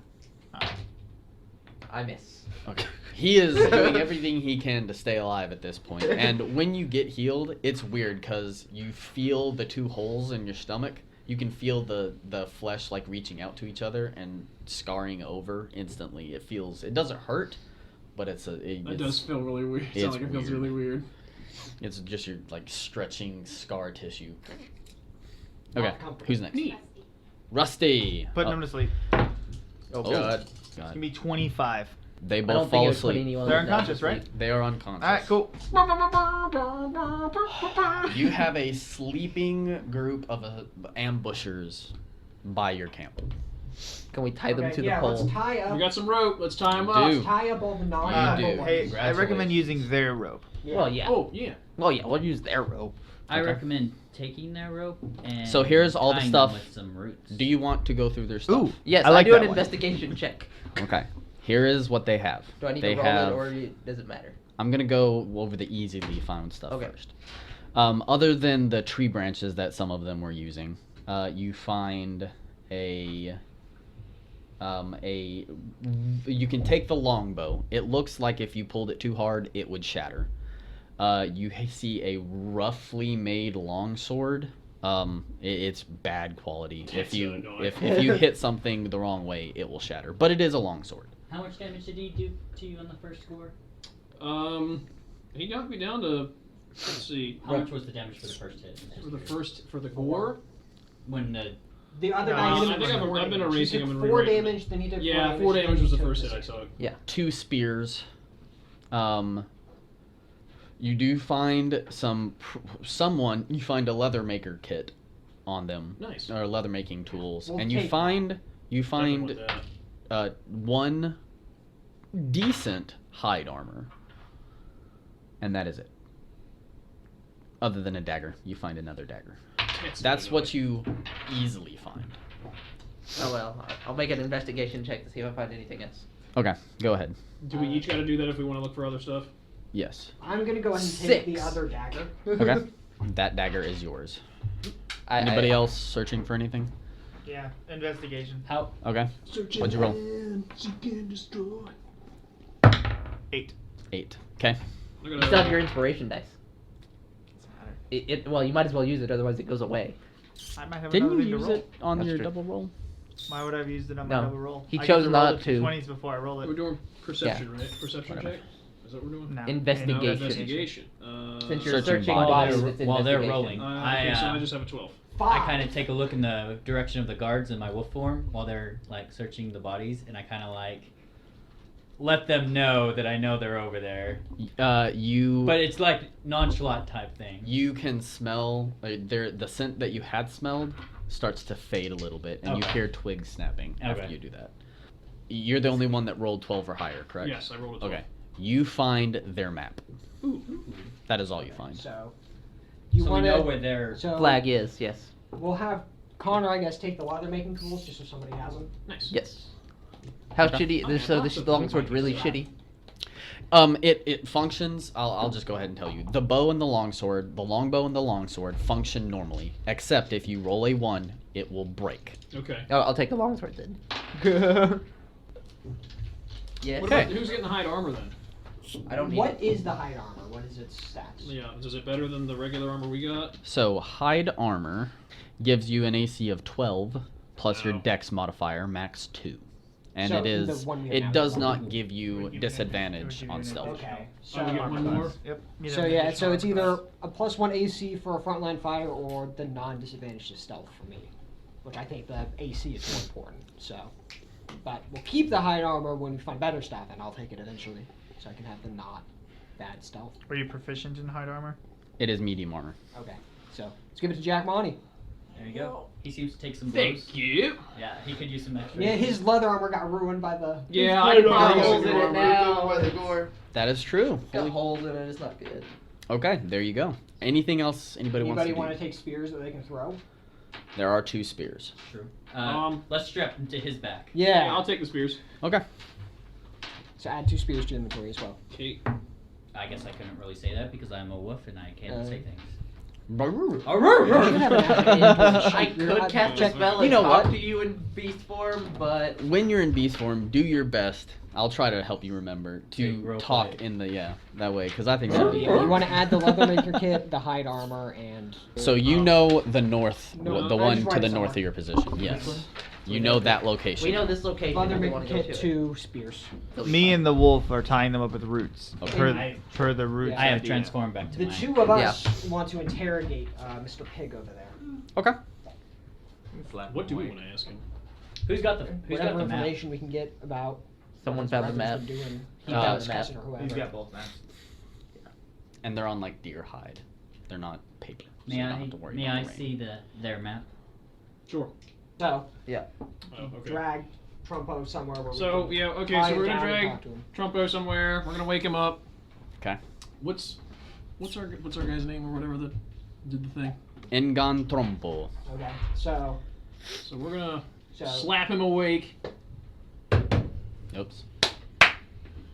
I miss. Okay. He is doing everything he can to stay alive at this point. And when you get healed, it's weird because you feel the two holes in your stomach. You can feel the flesh like reaching out to each other and scarring over instantly. It doesn't hurt, but it does feel really weird. It sounds like it feels really weird. It's just your like stretching scar tissue. Okay, who's next? Rusty. Rusty. Putting him to sleep. Oh God. It's gonna be 25. They I both don't fall think it would put asleep. anyone They're down to unconscious, sleep. right? They are unconscious. All right, cool. You have a sleeping group of ambushers by your camp. Can we tie them Okay, to the yeah, pole? let's tie up. We got some rope. Let's tie him You up. do. Tie up all the You non. do. Hey, I Congratulations. recommend using their rope. Well, yeah. Oh, yeah. Well, yeah. We'll use their rope. I Okay. recommend taking that rope and So here's all the tying stuff. them with some roots. Do you want to go through their stuff? Ooh. Yes, I like do an that one. investigation check. Okay. Here is what they have. Do I need They to roll have, it, or does it matter? I'm gonna go over the easily found stuff Okay. first. Other than the tree branches that some of them were using, you find a. You can take the longbow. It looks like if you pulled it too hard, it would shatter. You see a roughly made longsword. It's bad quality. That's If you so annoying. if you hit something the wrong way, it will shatter. But it is a longsword. How much damage did he do to you on the first score? He got me down to, let's see, How much was the damage for the first hit? for the gore. When the The other No, guy I hit him think with I've- four I've been damage. erasing He him took and 4 rewriting. damage, then he took 4 Yeah, damage. 4 then damage he was the took first the hit I six. took. 2 spears. You do find someone. You find a leather maker kit on them. Nice. Or leather making tools, We'll and you take find Definitely want that. one decent hide armor, and that is it. Other than a dagger, you find another dagger. That's what you easily find. Oh well, I'll make an investigation check to see if I find anything else. Okay, go ahead. Do we each got to do that if we want to look for other stuff? Yes. I'm gonna go ahead and take the 6. other dagger. Okay. That dagger is yours. Anybody else searching for anything? Yeah, investigation. how Okay. What'd you roll? 8. 8. Okay. Look You at still have your inspiration dice. Well, you might as well use it, otherwise it goes away. I might have Didn't another you thing use to roll. it on That's your true. double roll? Why would I have used it on my No. double roll? He I chose get to roll not the to. 20s before I roll We're it. doing perception, right? Perception Whatever. check? Is that what we're doing? No. Investigation. No, No, investigation. Since you're Searching searching bodies. bodies, it's while they're investigation. rolling, Okay, so I I just have a 12. I kind of take a look in the direction of the guards in my wolf form while they're like searching the bodies, and I kind of like let them know that I know they're over there. You. But it's like nonchalant type thing. You can smell the scent that you had smelled starts to fade a little bit, and you Okay. hear twigs snapping after Okay. you do that. You're the only one that rolled 12 or higher, correct? Yes, I rolled a 12. Okay. You find their map. That is all you find. So, you So we want know where their So Flag is, yes. we'll have Connor, I guess, take the leather making tools just so somebody has them. Nice. Yes. How Okay. shitty? Okay, So lots this of longsword's people really might shitty. It functions. I'll just go ahead and tell you. The bow and the longsword, the longbow and the longsword function normally, except if you roll a 1, it will break. Okay. Oh, I'll take the longsword then. Yes. What Okay. about, who's getting the hide armor then? I don't need What it. is the hide armor? What is its stats? Yeah, is it better than the regular armor we got? So hide armor gives you an AC of 12 plus your Oh. Dex modifier max 2, and So it the is one we have it now does is not one. give you Would give disadvantage you on an stealth. Okay. Oh, we get one more? Yep. So yeah, so it's either a +1 AC for a frontline fire or the non-disadvantage to stealth for me, which I think the AC is more important. So, but we'll keep the hide armor when we find better stuff, and I'll take it eventually, so I can have the not bad stealth. Were you proficient in hide armor? It is medium armor. Okay, so let's give it to Jack Monty. There you go. He seems to take some blows. Thank you. Yeah, he could use some extra. Yeah, his leather armor got ruined by the. Yeah, his I leather know. armor Holes got in it ruined. now. That is true. Got holes in it. It's not good. Okay, there you go. Anything else anybody wants Anybody to want to do? take spears that they can throw? There are 2 spears. True. Let's strap him to his back. Yeah, I'll take the spears. Okay. So add 2 spears to your inventory as well. Okay. I guess I couldn't really say that because I'm a wolf and I can't say things. You should have an active inventory sheet. I You're could cast a check- spell You and know talk what? to you in beast form, but When you're in beast form, do your best. I'll try to help you remember Hey, to real talk quick. in the that way because I think that'd be. You want to add the leathermaker kit, the hide armor, and So you know the north, No, the I one just to write the it north of somewhere. your position. Yes, you know that location. we know this location. and we leathermaker want to go kit, to 2 spears. it. Me and the wolf are tying them up with roots. Okay. Per the roots. Yeah. I have idea. transformed back to The mine. 2 of us want to interrogate Mr. Pig over there. Okay. Slap What do we away. want to ask him? Who's got the Whatever map? information we can get about Someone what his found the brother's map. been doing, He found the map. discussing or whoever. He's got both maps. And they're on like deer hide. They're not paper. So May you I don't have to worry may about I the rain. see their map? Sure. So Oh, okay. drag Trumpo somewhere where So, we can yeah, okay, tie so him we're gonna down and drag talk to him. Trumpo somewhere. We're gonna wake him up. Okay. What's our guy's name or whatever that did the thing? Engan Trompo. Okay, so So we're gonna So- slap him awake. Oops.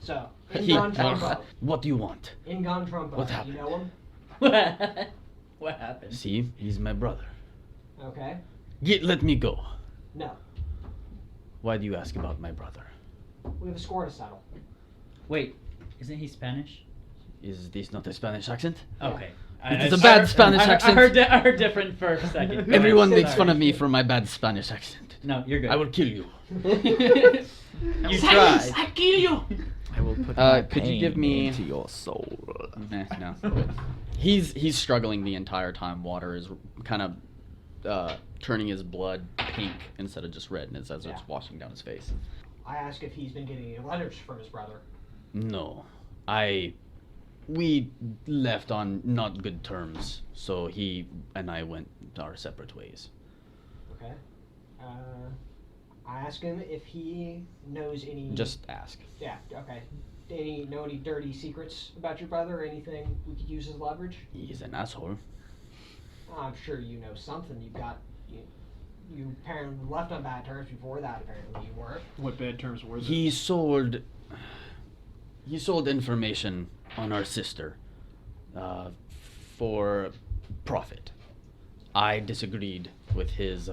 so He- Ingon Trumpo. What do you want? Ingon Trumpo. What You happened? know him? What happened? See, he's my brother. Okay. Let me go. No. Why do you ask about my brother? We have a score to settle. Wait, isn't he Spanish? Is this not a Spanish accent? Okay. It is a bad Spanish I accent. heard different for a second. Everyone makes Sorry. fun of me for my bad Spanish accent. No, you're good. I will kill you. You tried. I kill you. I will put could you give me into your soul. No. He's struggling the entire time. Water is kind of turning his blood pink instead of just red, and as Yeah. it's washing down his face. I ask if he's been getting any letters from his brother. No, we left on not good terms, so he and I went our separate ways. Okay. I ask him if he knows any. Just ask. Yeah. Okay. Know any dirty secrets about your brother, or anything we could use as leverage? He's an asshole. I'm sure you know something. You apparently left on bad terms before that. Apparently you weren't. What bad terms were they? He sold information on our sister for profit. I disagreed with his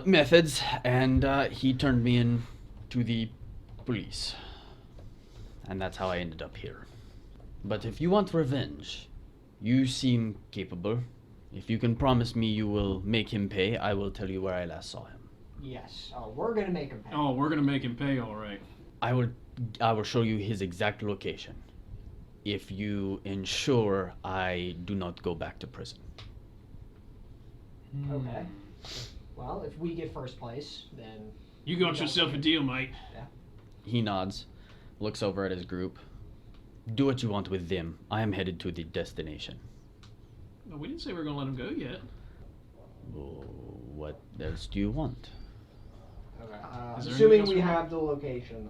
methods, and he turned me in to the police. And that's how I ended up here. But if you want revenge, you seem capable. If you can promise me you will make him pay, I will tell you where I last saw him. Yes. We're gonna make him pay. Oh, we're gonna make him pay, all right. I will show you his exact location if you ensure I do not go back to prison. Okay. Well, if we get first place, then You got yourself a deal, mate. He nods, looks over at his group. Do what you want with them. I am headed to the destination. No, we didn't say we were gonna let him go yet. Oh, what else do you want? Okay. Is there Assuming anything else we we want? have the location.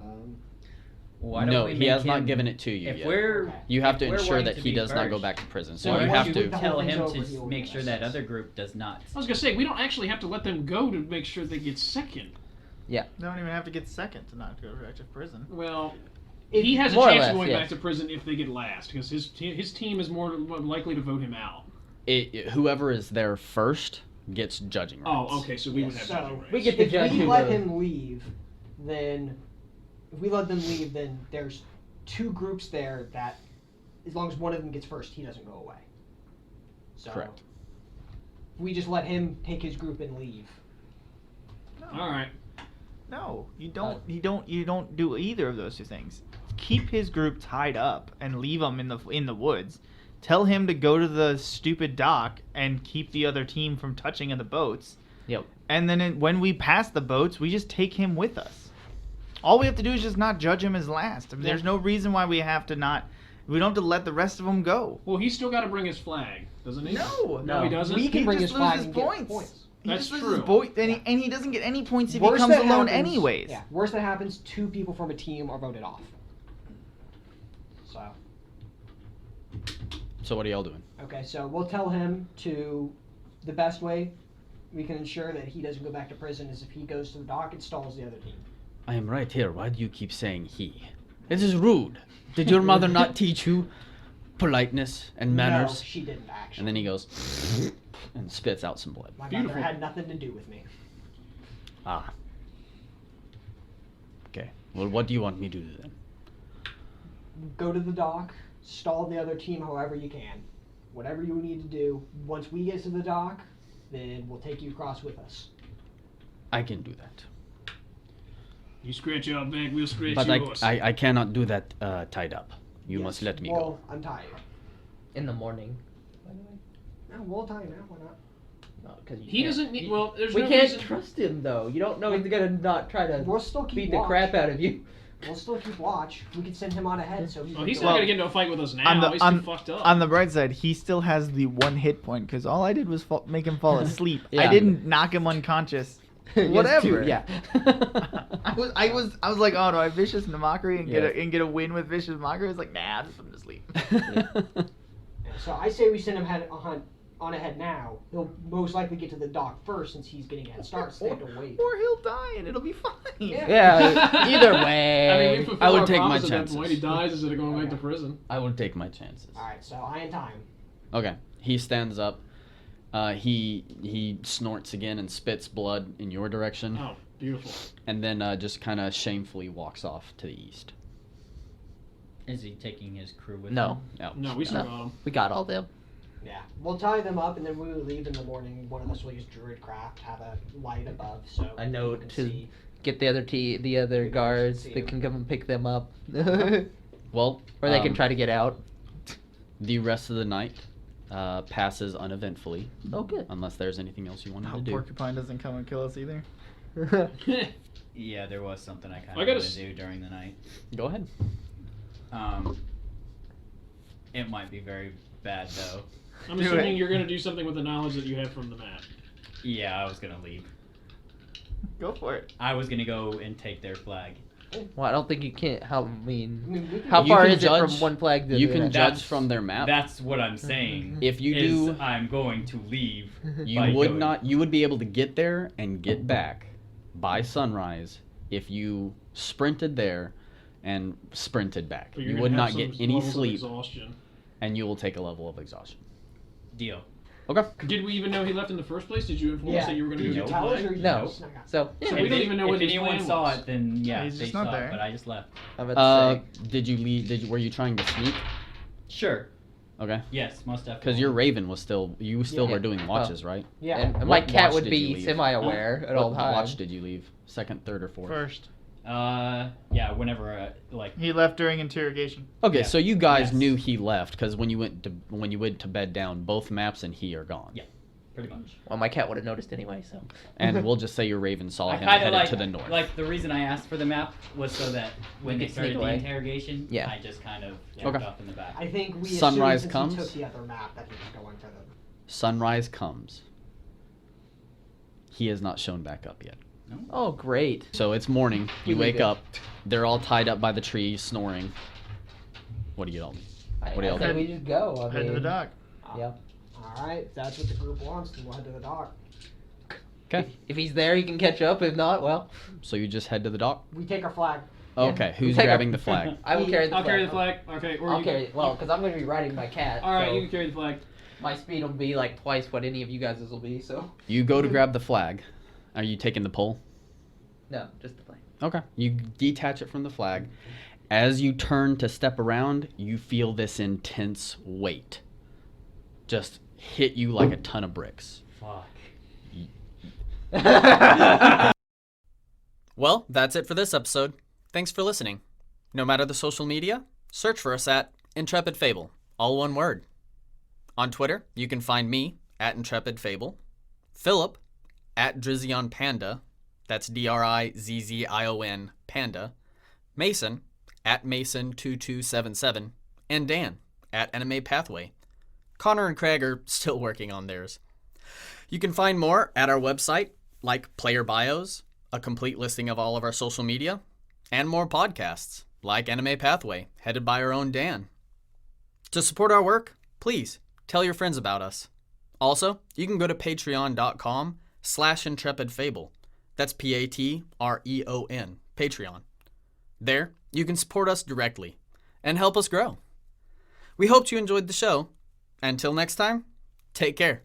Why don't No, we he make has not him- given it to you If yet. we're Okay. You have if to we're ensure wanting that to he be does not go first, back to prison. So So you why have don't to. you tell him over to he'll make do sure this. that other group does not. I was gonna say we don't actually have to let them go to make sure they get second. They don't even have to get second to not go back to prison. Well, If- he has a more or chance less, of going yes. back to prison if they get last, because his team is more likely to vote him out. Whoever is there first gets judging rights. Oh, okay, so we would have So judging rights. we get to judge If we who let the- him leave, then there's 2 groups there that, as long as one of them gets first, he doesn't go away. So Correct. if we just let him take his group and leave. All right. No, you don't. You don't do either of those two things. Keep his group tied up and leave him in the woods. Tell him to go to the stupid dock and keep the other team from touching the boats. Yep. And then when we pass the boats, we just take him with us. All we have to do is just not judge him as last. I mean, there's no reason why we have to not. We don't have to let the rest of them go. Well, he's still got to bring his flag, doesn't he? No, he doesn't. We can He bring just his flag loses and get points. points. He That's just loses true. and he doesn't get any points if Worst he comes that alone happens- anyways. Yeah. Worst that happens, 2 people from a team are voted off. So what are y'all doing? Okay, so we'll tell him to the best way we can ensure that he doesn't go back to prison is if he goes to the dock and stalls the other team. I am right here. Why do you keep saying he? This is rude. Did your mother not teach you politeness and manners? No, she didn't actually. And then he goes and spits out some blood. My Beautiful. mother had nothing to do with me. Ah. Okay. Well, what do you want me to do then? Go to the dock, stall the other team however you can. Whatever you need to do. Once we get to the dock, then we'll take you across with us. I can do that. You scratch our back, we'll scratch But yours. I cannot do that tied up. You Yes. must let me Well, I'm tired. In the morning. By the way. No, we'll tie you now. Why not? No, because He doesn't need. Well, there's We no can't reason. trust him though. You don't know he's gonna not try to We'll still keep beat watch. the crap out of you. We'll still keep watch. We can send him on ahead so he Oh, can he's go- not gonna get into a fight with us now. He's too fucked up. On the bright side, he still has the 1 hit point because all I did was make him fall asleep. Yeah. I didn't knock him unconscious. Yes, Whatever. too, yeah. I was like, oh, do I vicious mockery and Yeah. get a win with vicious mockery? I was like, nah, just put him to sleep. So I say we send him on ahead now. He'll most likely get to the dock first since he's getting a head start, so they have to wait. Or he'll die and it'll be fine. Yeah. Either way. I mean, we fulfill I would our take my promise at that chances. point. He dies instead of going back to prison. I will take my chances. Alright, so I and time. Okay. He stands up. He snorts again and spits blood in your direction, Oh, beautiful. and then just kind of shamefully walks off to the east. Is he taking his crew with No. him? No, we still got him. We got all them. Yeah. We'll tie them up and then we will leave in the morning. One of us will use Druidcraft, have a light above so A note we can to see. get the other guards See that him. can come and pick them up. Or Well, they can try to get out. The rest of the night passes uneventfully, Oh, good. unless there's anything else you wanted Hope to do. Porcupine doesn't come and kill us either. Yeah, there was something I kind I of gotta wanted s- to do during the night. Go ahead. It might be very bad though. I'm Do assuming it. you're gonna do something with the knowledge that you have from the map. Yeah, I was gonna leave. Go for it. I was gonna go and take their flag. Well, I don't think you can't. I mean, we can How You far can is it judge- from one flag to You the can next? judge That's- from their map. That's what I'm saying. If you is do, I'm going to leave. you by would going. not. You would be able to get there and get back by sunrise if you sprinted there and sprinted back. But you're You gonna would have not some get any levels of sleep, exhaustion. and you will take a level of exhaustion. Deal. Okay. Did we even know he left in the first place? Did you inform us Yeah. that you were gonna go Did get you the tell us flag? or you No. just snuck out? So, So If we don't they- even know what if his anyone plan saw was. it, then yeah, He's they just saw not it, there. but I just left. I'm about to say. Did you leave? Were you trying to sneak? Sure. Okay. Yes, most definitely. Because your Raven was still. You still Yeah. were doing watches, right? Yeah. And my What cat watch would did you be leave? semi-aware at all What times. watch did you leave? Second, third, or fourth? First. Yeah, whenever like He left during interrogation. Okay, Yeah. so you guys Yes. knew he left because when you went to bed down, both maps and he are gone. Yeah. pretty much. Well, my cat would have noticed anyway, so. And we'll just say your Raven saw I him kind of headed like to the north. like the reason I asked for the map was so that when We they could started sneak the away. interrogation, Yeah. I just kind of Okay. jumped off in the back. I think we Sunrise assumed comes. since he took the other map that he was going to the. Sunrise comes. He has not shown back up yet. Oh, great. So it's morning. You We wake leave it. up. They're all tied up by the tree, snoring. What do you all do? What do y'all I say do? we just go. I Head to the mean, dock. Yep. Alright, if that's what the group wants, then we'll head to the dock. Okay. If he's there, he can catch up. If not, well, So you just head to the dock? We take our flag. Yeah. Okay. Who's Take a- grabbing the flag? I will carry the I'll flag. carry the flag. Okay, or I'll you carry. Well, because I'm going to be riding my cat. All right, so you can carry the flag. my speed will be like twice what any of you guys' will be. So You go to grab the flag. Are you taking the pole? no, just the flag. Okay. You detach it from the flag. As you turn to step around, you feel this intense weight just hit you like a ton of bricks. Fuck. Well, that's it for this episode. Thanks for listening. No matter the social media, search for us at IntrepidFable, all one word. On Twitter, you can find me at IntrepidFable, Phillip at DrizzionPanda, that's DRIZZION Panda, Mason at Mason2277, and Dan at Anime Pathway. Connor and Craig are still working on theirs. You can find more at our website, like player bios, a complete listing of all of our social media, and more podcasts, like Anime Pathway, headed by our own Dan. To support our work, please tell your friends about us. Also, you can go to patreon.com/IntrepidFable. That's Patreon, Patreon. There, you can support us directly and help us grow. We hope you enjoyed the show. Until next time, take care.